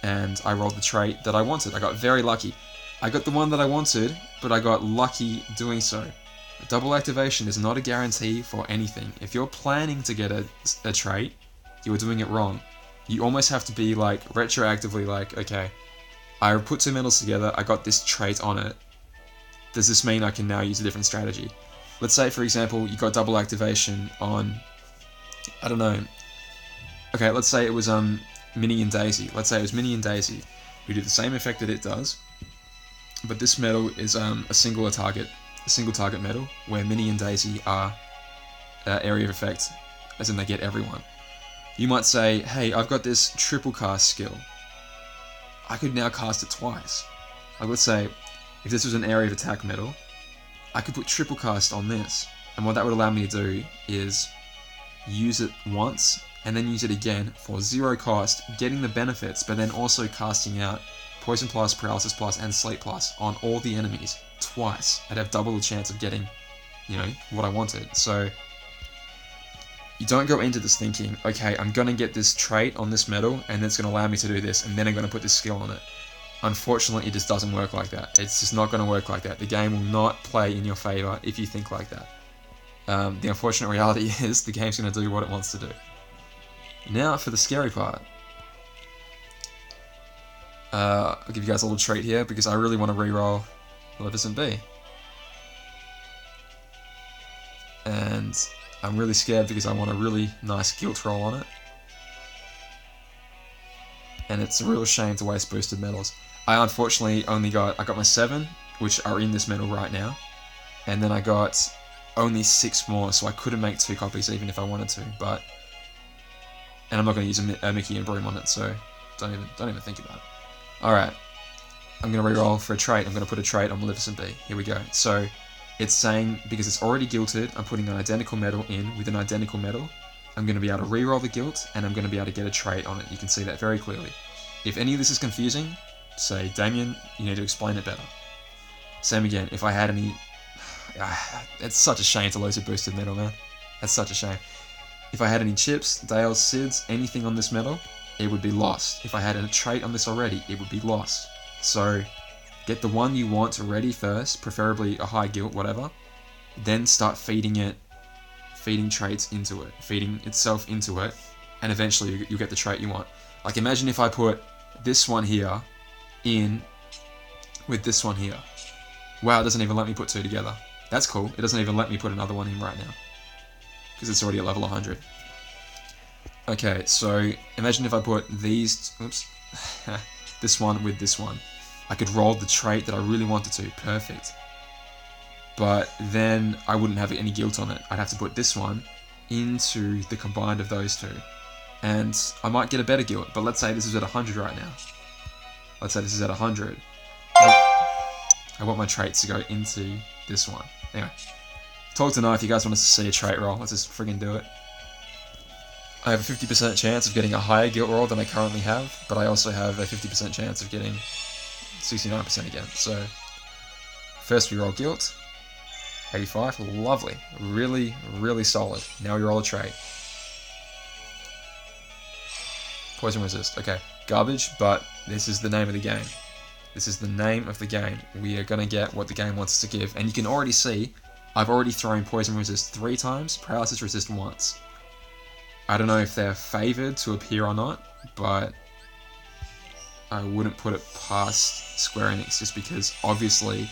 and I rolled the trait that I wanted. I got very lucky. I got the one that I wanted, but I got lucky doing so. Double activation is not a guarantee for anything. If you're planning to get a trait, you are doing it wrong. You almost have to be like retroactively like, okay, I put 2 medals together, I got this trait on it. Does this mean I can now use a different strategy? Let's say, for example, you got double activation on, I don't know. Okay, let's say it was Minnie and Daisy. Let's say it was Minnie and Daisy, who do the same effect that it does, but this medal is a single target medal, where Minnie and Daisy are area of effect, as in they get everyone. You might say, hey, I've got this triple cast skill. I could now cast it twice. Like, let's say, if this was an area of attack medal, I could put triple cast on this, and what that would allow me to do is use it once, and then use it again for 0 cost, getting the benefits, but then also casting out Poison Plus, Paralysis Plus, and Sleep Plus on all the enemies twice. I'd have double the chance of getting, what I wanted. So, you don't go into this thinking, okay, I'm going to get this trait on this medal, and it's going to allow me to do this, and then I'm going to put this skill on it. Unfortunately, it just doesn't work like that. It's just not going to work like that. The game will not play in your favor if you think like that. The unfortunate reality is the game's going to do what it wants to do. Now for the scary part. I'll give you guys a little treat here because I really want to reroll Maleficent B. And I'm really scared because I want a really nice guilt roll on it. And it's a real shame to waste boosted medals. I unfortunately I got my 7, which are in this medal right now. And then I got only 6 more, so I couldn't make 2 copies even if I wanted to, but... And I'm not going to use a Mickey and Broom on it, so don't even think about it. Alright, I'm going to reroll for a trait. I'm going to put a trait on Maleficent B. Here we go. So, it's saying, because it's already guilted, I'm putting an identical medal in with an identical medal. I'm going to be able to reroll the guilt, and I'm going to be able to get a trait on it. You can see that very clearly. If any of this is confusing, say, Damien, you need to explain it better. Same again, if I had any... It's such a shame to lose a boosted medal, man. That's such a shame. If I had any chips, Dales, Sids, anything on this medal, it would be lost. If I had a trait on this already, it would be lost. So, get the one you want already first, preferably a high guilt, whatever. Then start feeding traits into it, feeding itself into it, and eventually you'll get the trait you want. Like, imagine if I put this one here in with this one here. Wow, it doesn't even let me put 2 together. That's cool. It doesn't even let me put another one in right now, because it's already at level 100. Okay, so imagine if I put these, this one with this one. I could roll the trait that I really wanted to, perfect. But then I wouldn't have any guilt on it. I'd have to put this one into the combined of those 2. And I might get a better guilt, but let's say this is at 100 right now. Let's say this is at 100. I want my traits to go into this one. Anyway, talk to know if you guys want us to see a trait roll. Let's just friggin' do it. I have a 50% chance of getting a higher guilt roll than I currently have, but I also have a 50% chance of getting 69% again. So, first we roll guilt. 85, lovely. Really, really solid. Now we roll a trait. Poison resist, okay. Garbage, but this is the name of the game. This is the name of the game. We are going to get what the game wants us to give. And you can already see, I've already thrown poison resist 3 times, paralysis resist once. I don't know if they're favoured to appear or not, but I wouldn't put it past Square Enix just because obviously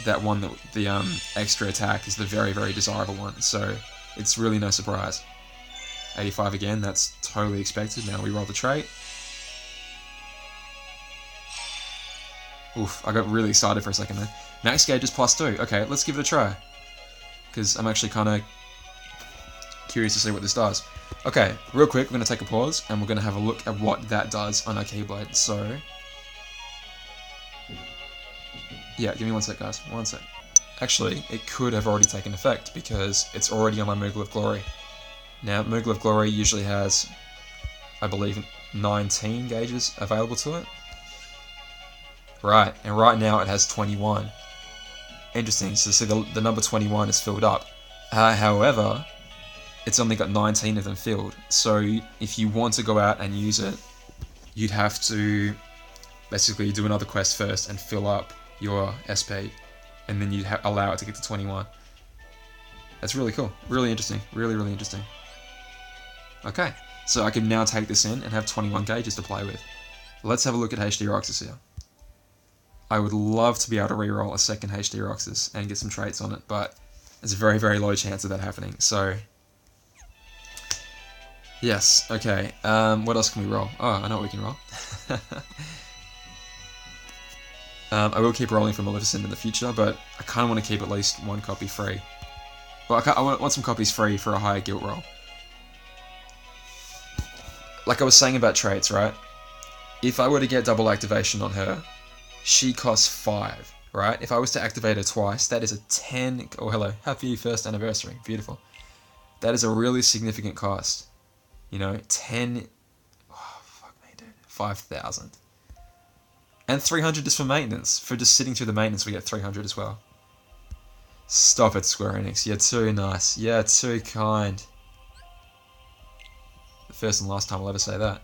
that one, that the extra attack is the very, very desirable one. So it's really no surprise. 85 again, that's totally expected. Now we roll the trait. Oof, I got really excited for a second there. Max gauge is +2. Okay, let's give it a try. Because I'm actually kind of curious to see what this does. Okay, real quick, we're going to take a pause, and we're going to have a look at what that does on our Keyblade. So, yeah, give me 1 sec, guys. 1 sec. Actually, it could have already taken effect, because it's already on my Moogle of Glory. Now, Moogle of Glory usually has, I believe, 19 gauges available to it. Right, and right now it has 21. Interesting, so see the number 21 is filled up. However, it's only got 19 of them filled. So if you want to go out and use it, you'd have to basically do another quest first and fill up your SP, and then you'd allow it to get to 21. That's really cool. Really interesting. Really, really interesting. Okay, so I can now take this in and have 21 gauges to play with. Let's have a look at HD Roxas here. I would love to be able to reroll a second HD Roxas and get some traits on it, but there's a very, very low chance of that happening. So, yes, okay. What else can we roll? Oh, I know what we can roll. I will keep rolling for Maleficent in the future, but I kind of want to keep at least 1 copy free. Well, I want some copies free for a higher guilt roll. Like I was saying about traits, right? If I were to get double activation on her, she costs 5, right? If I was to activate her twice, that is a 10... Oh, hello. Happy 1st anniversary. Beautiful. That is a really significant cost. You know, 10... Oh, fuck me, dude. 5,000. And 300 just for maintenance. For just sitting through the maintenance, we get 300 as well. Stop it, Square Enix. You're too nice. You're too kind. The first and last time I'll ever say that.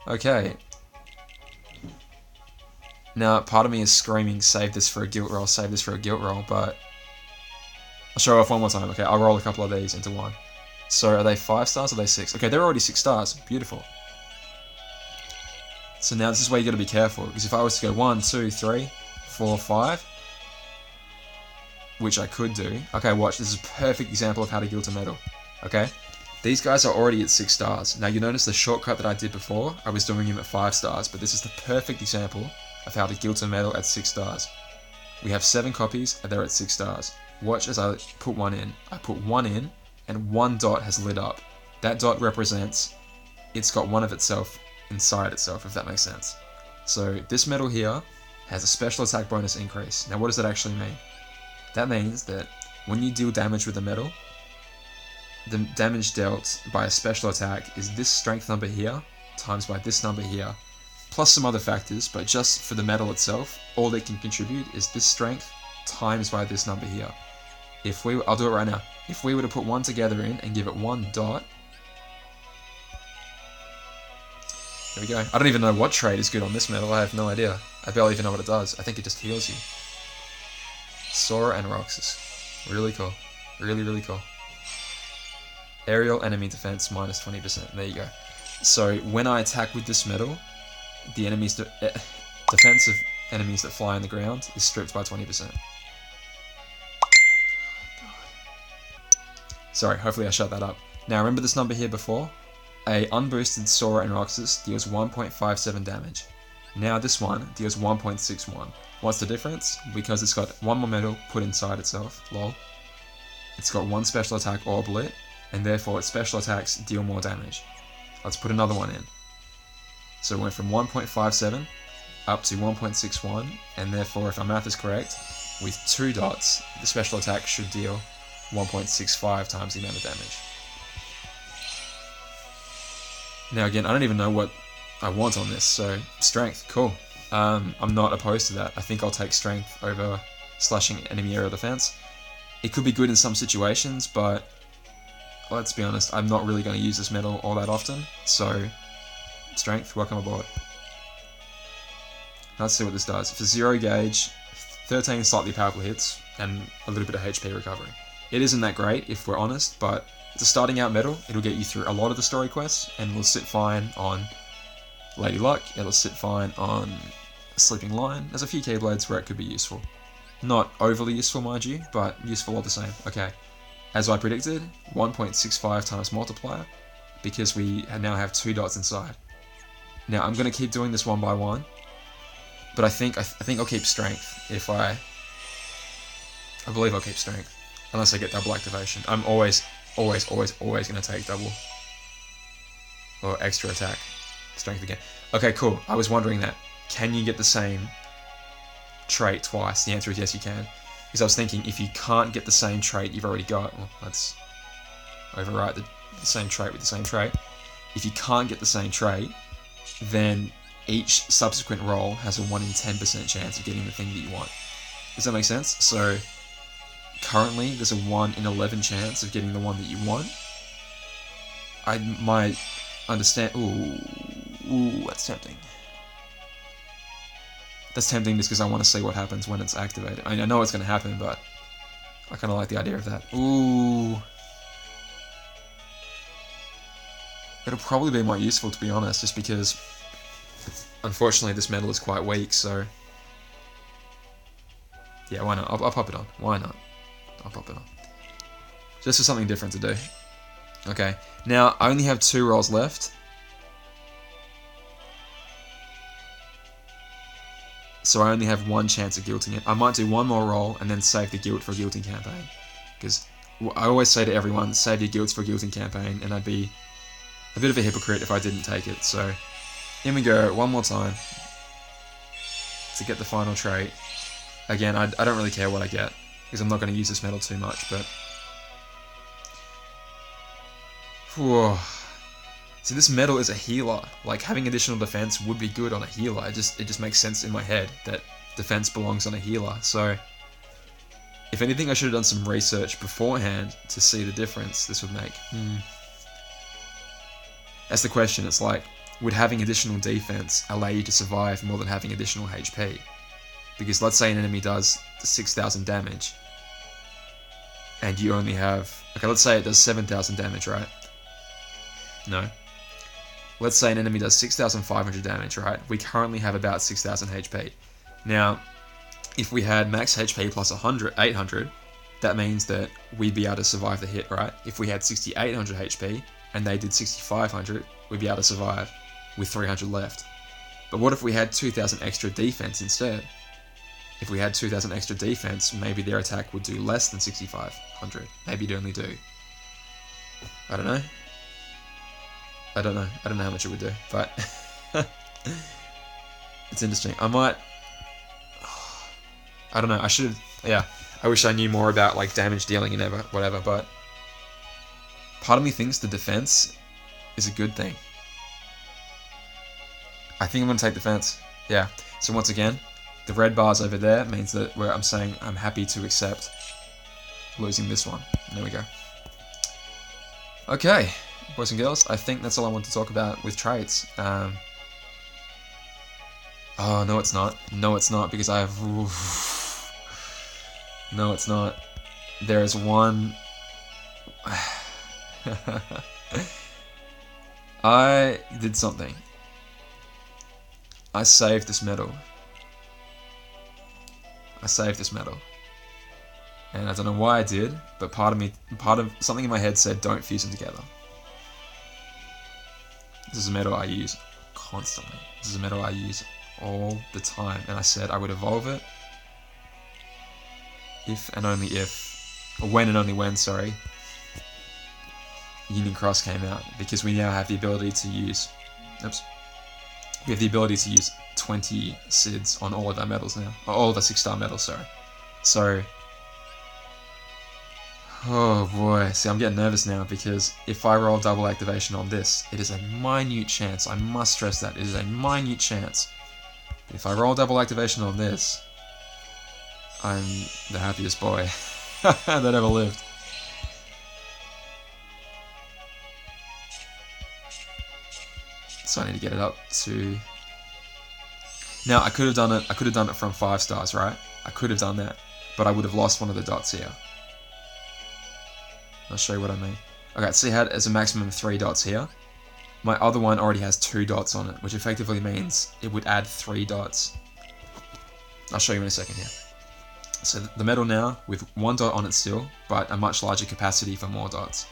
Okay. Now, part of me is screaming, save this for a guilt roll, save this for a guilt roll, but I'll show off one more time. Okay, I'll roll a couple of these into one. So are they 5 stars or are they 6? Okay, they're already 6 stars. Beautiful. So now this is where you got to be careful, because if I was to go 1, 2, 3, 4, 5, which I could do. Okay, watch. This is a perfect example of how to guilt a medal. Okay, these guys are already at 6 stars. Now you notice the shortcut that I did before. I was doing him at 5 stars, but this is the perfect example of how to guilt a medal at 6 stars. We have 7 copies, and they're at 6 stars. Watch as I put one in. I put one in, and one dot has lit up. That dot represents it's got one of itself inside itself, if that makes sense. So this medal here has a special attack bonus increase. Now what does that actually mean? That means that when you deal damage with a medal, the damage dealt by a special attack is this strength number here, times by this number here, plus some other factors, but just for the medal itself, all they can contribute is this strength times by this number here. I'll do it right now. If we were to put one together in and give it one dot, there we go. I don't even know what trait is good on this medal, I have no idea. I barely even know what it does. I think it just heals you. Sora and Roxas. Really cool. Really, really cool. Aerial enemy defense minus 20%. There you go. So when I attack with this medal, the enemy's defense of enemies that fly on the ground is stripped by 20%. Sorry, hopefully I shut that up. Now remember this number here before? A unboosted Sora and Roxas deals 1.57 damage. Now this one deals 1.61. What's the difference? Because it's got one more medal put inside itself, lol. It's got one special attack orb lit, and therefore its special attacks deal more damage. Let's put another one in. So it went from 1.57 up to 1.61, and therefore if our math is correct, with 2 dots, the special attack should deal 1.65 times the amount of damage. Now again, I don't even know what I want on this, so strength, cool. I'm not opposed to that. I think I'll take strength over slashing enemy aerial defense. It could be good in some situations, but let's be honest, I'm not really going to use this medal all that often, so strength, welcome aboard. Let's see what this does. For 0 gauge, 13 slightly powerful hits, and a little bit of HP recovery. It isn't that great, if we're honest, but it's a starting out medal. It'll get you through a lot of the story quests, and will sit fine on Lady Luck, it'll sit fine on Sleeping Lion. There's a few Keyblades where it could be useful. Not overly useful, mind you, but useful all the same. Okay, as I predicted, 1.65 times multiplier, because we now have 2 dots inside. Now I'm going to keep doing this one by one, but I think I'll keep strength if I believe I'll keep strength, unless I get double activation. I'm always going to take double or extra attack. Strength again. Okay, cool. I was wondering that. Can you get the same trait twice? The answer is yes, you can. Because I was thinking, if you can't get the same trait you've already got, well, let's overwrite the same trait with the same trait. If you can't get the same trait, then each subsequent roll has a 1 in 10% chance of getting the thing that you want. Does that make sense? So, currently, there's a 1 in 11 chance of getting the one that you want. I might understand... Ooh, that's tempting. That's tempting just because I want to see what happens when it's activated. I know it's going to happen, but I kind of like the idea of that. Ooh. It'll probably be more useful, to be honest, just because, unfortunately, this medal is quite weak, so... Yeah, why not? I'll pop it on. Why not? I'll pop it on. Just for something different to do. Okay, now I only have 2 rolls left. So I only have 1 chance of guilting it. I might do 1 more roll and then save the guilt for a guilting campaign. Because I always say to everyone, save your guilts for a guilting campaign, and I'd be a bit of a hypocrite if I didn't take it. So here we go, 1 more time to get the final trait. Again, I don't really care what I get, because I'm not going to use this medal too much, but... Whew. See, this medal is a healer. Like, having additional defense would be good on a healer. It just makes sense in my head that defense belongs on a healer. So, if anything, I should have done some research beforehand to see the difference this would make. That's the question. It's like, would having additional defense allow you to survive more than having additional HP? Because let's say an enemy does 6,000 damage. and you only have... Okay, let's say it does 7,000 damage, right? No. Let's say an enemy does 6,500 damage, right? We currently have about 6,000 HP. Now, if we had max HP plus 800, that means that we'd be able to survive the hit, right? If we had 6,800 HP and they did 6,500, we'd be able to survive with 300 left. But what if we had 2,000 extra defense instead? If we had 2,000 extra defense, maybe their attack would do less than 6,500. Maybe it'd only do... I don't know. I don't know how much it would do, but... it's interesting. I might... I don't know, I should have... Yeah, I wish I knew more about, like, damage dealing and whatever, but... Part of me thinks the defense is a good thing. I think I'm going to take defense. Yeah. So once again, the red bars over there means that where I'm saying I'm happy to accept losing this one. There we go. Okay, boys and girls, I think that's all I want to talk about with traits. Oh, no it's not. No it's not, because I have... No it's not. There is one... I did something. I saved this medal. And I don't know why I did, but part of something in my head said don't fuse them together. This is a medal I use constantly. This is a medal I use all the time. And I said I would evolve it if and only if, or when and only when, sorry, Union Cross came out. Because we now have the ability to use, we have the ability to use 20 SIDs on all of our medals now. Or all of the 6-star medals, sorry. So, oh boy, see I'm getting nervous now, because if I roll double activation on this, it is a minute chance, I must stress that, it is a minute chance. But if I roll double activation on this, I'm the happiest boy that ever lived. So I need to get it up to... Now I could have done it from 5 stars, right? I could have done that, but I would have lost one of the dots here. I'll show you what I mean. Okay, see how it has a maximum of 3 dots here? My other one already has 2 dots on it, which effectively means it would add 3 dots. I'll show you in a second here. So the medal now, with 1 dot on it still, but a much larger capacity for more dots.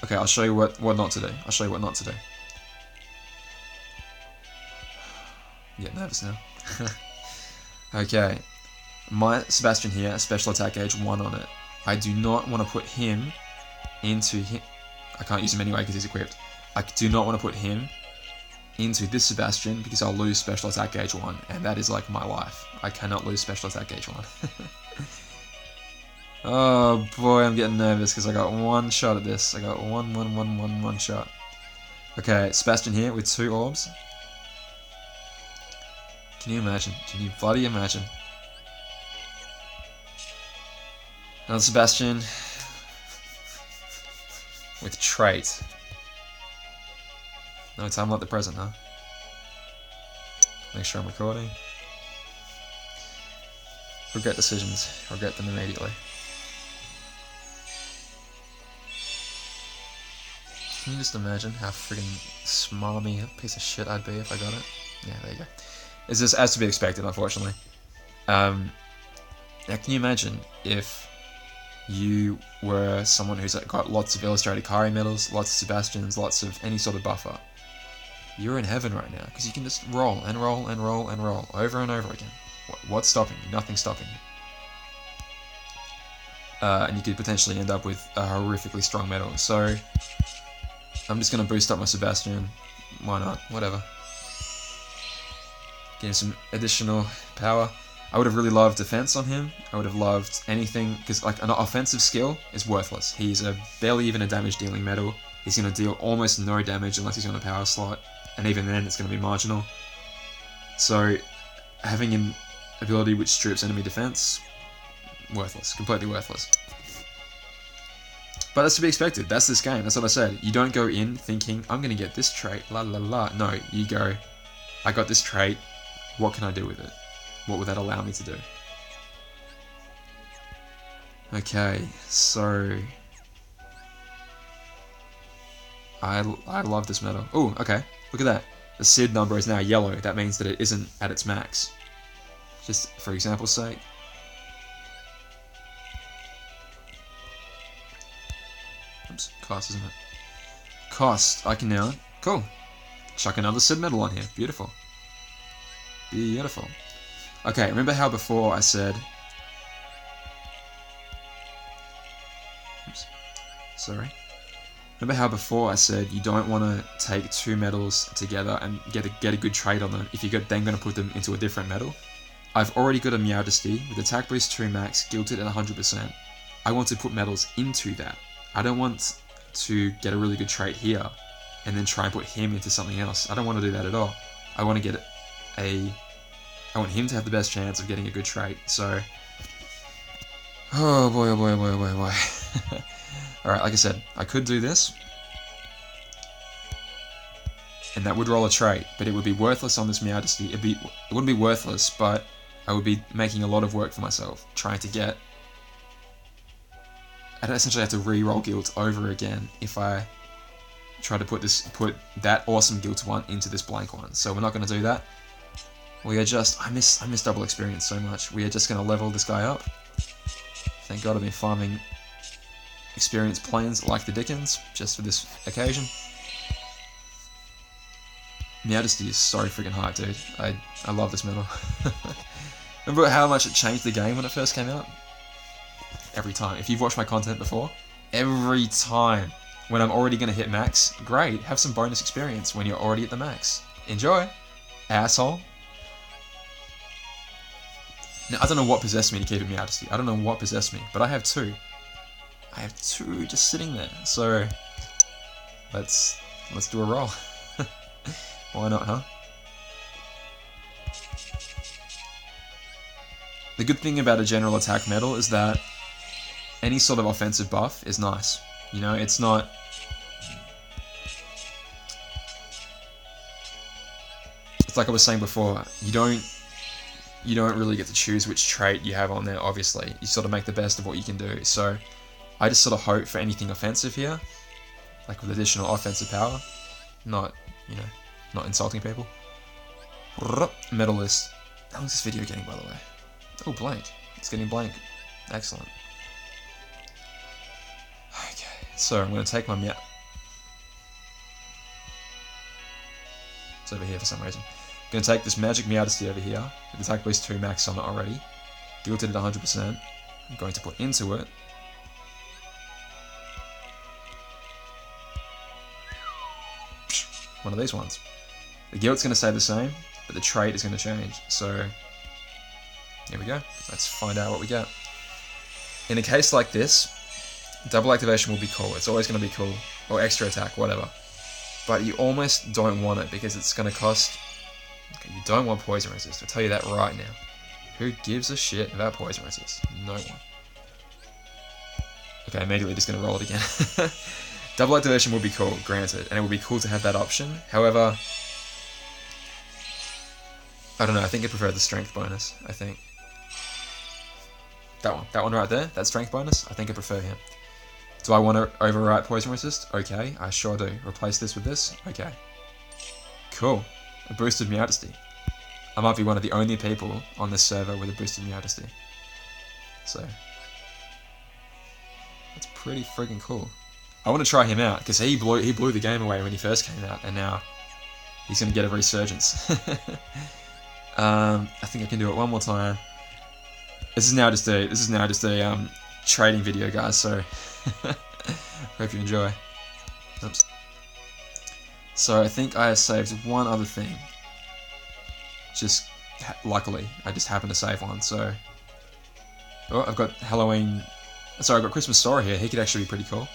Okay, I'll show you what not to do. I'll show you what not to do. I'm getting nervous now. Okay, my Sebastian here, special attack gauge 1 on it. I do not want to put him into him. I can't use him anyway because he's equipped. I do not want to put him into this Sebastian because I'll lose special attack gauge 1, and that is like my life. I cannot lose special attack gauge 1. Oh boy, I'm getting nervous because I got 1 shot at this. I got one shot. Okay, Sebastian here with 2 orbs. Can you imagine? Can you bloody imagine? Another Sebastian with trait. No time like the present, huh? Make sure I'm recording. Regret decisions. Regret them immediately. Can you just imagine how friggin' smarmy a piece of shit I'd be if I got it? Yeah, there you go. It's just as to be expected, unfortunately. Now, can you imagine if you were someone who's got lots of illustrated Kari medals, lots of Sebastians, lots of any sort of buffer? You're in heaven right now, because you can just roll and roll and roll and roll over and over again. What's stopping you? Nothing's stopping you. And you could potentially end up with a horrifically strong medal. So, I'm just going to boost up my Sebastian. Why not? Whatever. Give him some additional power. I would have really loved defense on him. I would have loved anything, because like an offensive skill is worthless. He's barely even a damage dealing medal. He's going to deal almost no damage unless he's on a power slot, and even then it's going to be marginal. So having an ability which strips enemy defense, worthless, completely worthless. But that's to be expected. That's this game. That's what I said. You don't go in thinking, I'm going to get this trait, la la la. No, you go, I got this trait, what can I do with it? What would that allow me to do? Okay, so I love this medal. Oh, okay, look at that. The SID number is now yellow. That means that it isn't at its max. Just for example's sake. Oops, cost, isn't it? Cost, I can now, cool. Chuck another SID medal on here, beautiful. Beautiful. Okay, remember how before I said, oops, sorry. Remember how before I said you don't want to take two medals together and get a good trade on them if you're then going to put them into a different medal? I've already got a Meowdesty with attack boost 2 max, gilted at 100%. I want to put medals into that. I don't want to get a really good trait here and then try and put him into something else. I don't want to do that at all. I want to get I want him to have the best chance of getting a good trait, so... Oh boy, oh boy, oh boy, oh boy, oh boy. Alright, like I said, I could do this, and that would roll a trait, but it would be worthless on this Meowdesty. It wouldn't be worthless, but I would be making a lot of work for myself, trying to get... I'd essentially have to re-roll guilt over again if I try to put that awesome guilt one into this blank one. So we're not going to do that. We are just... I miss double experience so much. We are just going to level this guy up. Thank God I've been farming experience planes like the Dickens, just for this occasion. Meowdesty is so freaking hype, dude. I love this medal. Remember how much it changed the game when it first came out? Every time. If you've watched my content before, every time when I'm already going to hit max, great, have some bonus experience when you're already at the max. Enjoy, asshole. Now, I don't know what possessed me to keep it Meowdesty. I don't know what possessed me, but I have two. I have two just sitting there, so let's do a roll. Why not, huh? The good thing about a general attack medal is that any sort of offensive buff is nice. You know, it's not... It's like I was saying before, you don't really get to choose which trait you have on there, obviously. You sort of make the best of what you can do, so... I just sort of hope for anything offensive here, like with additional offensive power, not, you know, not insulting people. Medal list. How is this video getting, by the way? Oh, blank. It's getting blank. Excellent. Okay, so I'm going to take my Meow... It's over here for some reason. I'm going to take this magic Meowdesty over here, with attack boost 2 max on it already, gilted at 100%. I'm going to put into it one of these ones. The gilt's going to stay the same, but the trait is going to change. So, here we go. Let's find out what we get. In a case like this, double activation will be cool. It's always going to be cool. Or extra attack, whatever. But you almost don't want it because it's going to cost... Okay, you don't want poison resist. I'll tell you that right now. Who gives a shit about poison resist? No one. Okay, immediately just going to roll it again. Double activation will be cool, granted, and it will be cool to have that option. However, I don't know, I think I prefer the strength bonus, I think. That one right there, that strength bonus, I think I prefer him. Do I want to overwrite poison resist? Okay, I sure do. Replace this with this? Okay. Cool. A boosted Meowdesty. I might be one of the only people on this server with a boosted Meowdesty. So, that's pretty friggin' cool. I want to try him out, because he blew the game away when he first came out, and now he's going to get a resurgence. I think I can do it one more time. This is now just a trading video, guys, so hope you enjoy. Oops. So I think I saved one other thing. Just luckily, I just happened to save one, so... Oh, I've got Halloween... Sorry, I've got Christmas Story here. He could actually be pretty cool.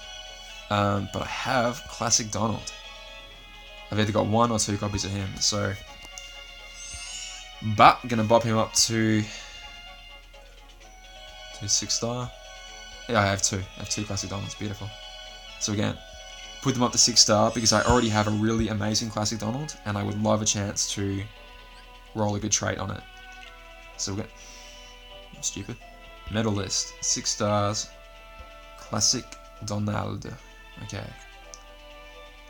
But I have Classic Donald. I've either got 1 or 2 copies of him, so... But, I'm going to bop him up to 6-star. Yeah, I have 2. I have 2 Classic Donalds, beautiful. So again, put them up to 6-star because I already have a really amazing Classic Donald, and I would love a chance to roll a good trait on it. So we're going... I'm stupid. Medal list, 6 stars, Classic Donald. Okay.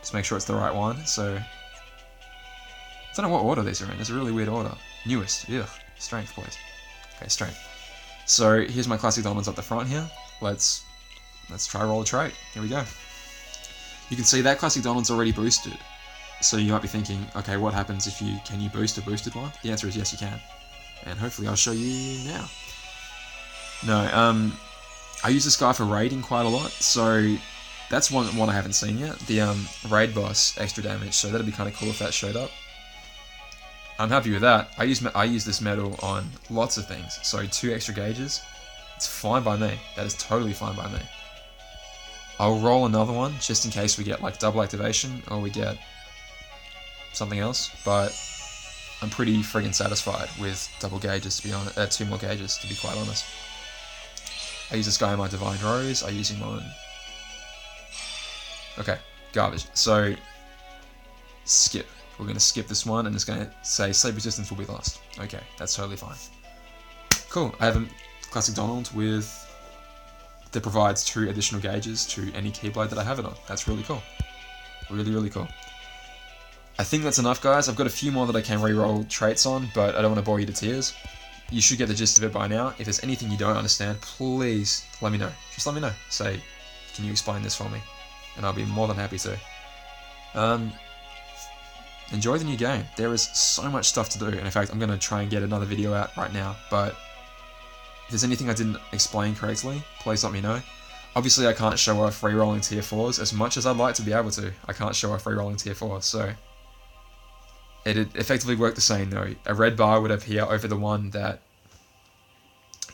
Just make sure it's the right one, so... I don't know what order these are in, it's a really weird order. Newest, ugh, strength, boys. Okay, strength. So, here's my Classic Donalds up the front here. Let's try roll a trait. Here we go. You can see that Classic Donald's already boosted. So you might be thinking, okay, what happens if can you boost a boosted one? The answer is yes, you can. And hopefully I'll show you now. No, I use this guy for raiding quite a lot, so that's one I haven't seen yet. The raid boss extra damage, so that'd be kind of cool if that showed up. I'm happy with that. I use this medal on lots of things, so 2 extra gauges. It's fine by me. That is totally fine by me. I'll roll another one just in case we get like double activation or we get something else, but I'm pretty friggin' satisfied with double gauges, to be honest. 2 more gauges, to be quite honest. I use this guy in my Divine Rose. I use him on... Okay, garbage. So, skip. We're going to skip this one and it's going to say sleep resistance will be lost. Okay, that's totally fine. Cool. I have a Classic Donald that provides 2 additional gauges to any Keyblade that I have it on. That's really cool. Really, really cool. I think that's enough, guys. I've got a few more that I can re-roll traits on, but I don't want to bore you to tears. You should get the gist of it by now. If there's anything you don't understand, please let me know. Just let me know. Say, can you explain this for me? And I'll be more than happy to. Enjoy the new game. There is so much stuff to do, and in fact, I'm going to try and get another video out right now, but if there's anything I didn't explain correctly, please let me know. Obviously, I can't show off re-rolling tier 4s as much as I'd like to be able to. I can't show off re-rolling tier 4s, so it'd effectively work the same though. A red bar would appear over the one that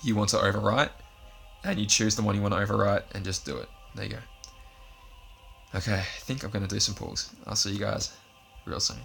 you want to overwrite, and you choose the one you want to overwrite and just do it. There you go. Okay, I think I'm going to do some pulls. I'll see you guys real soon.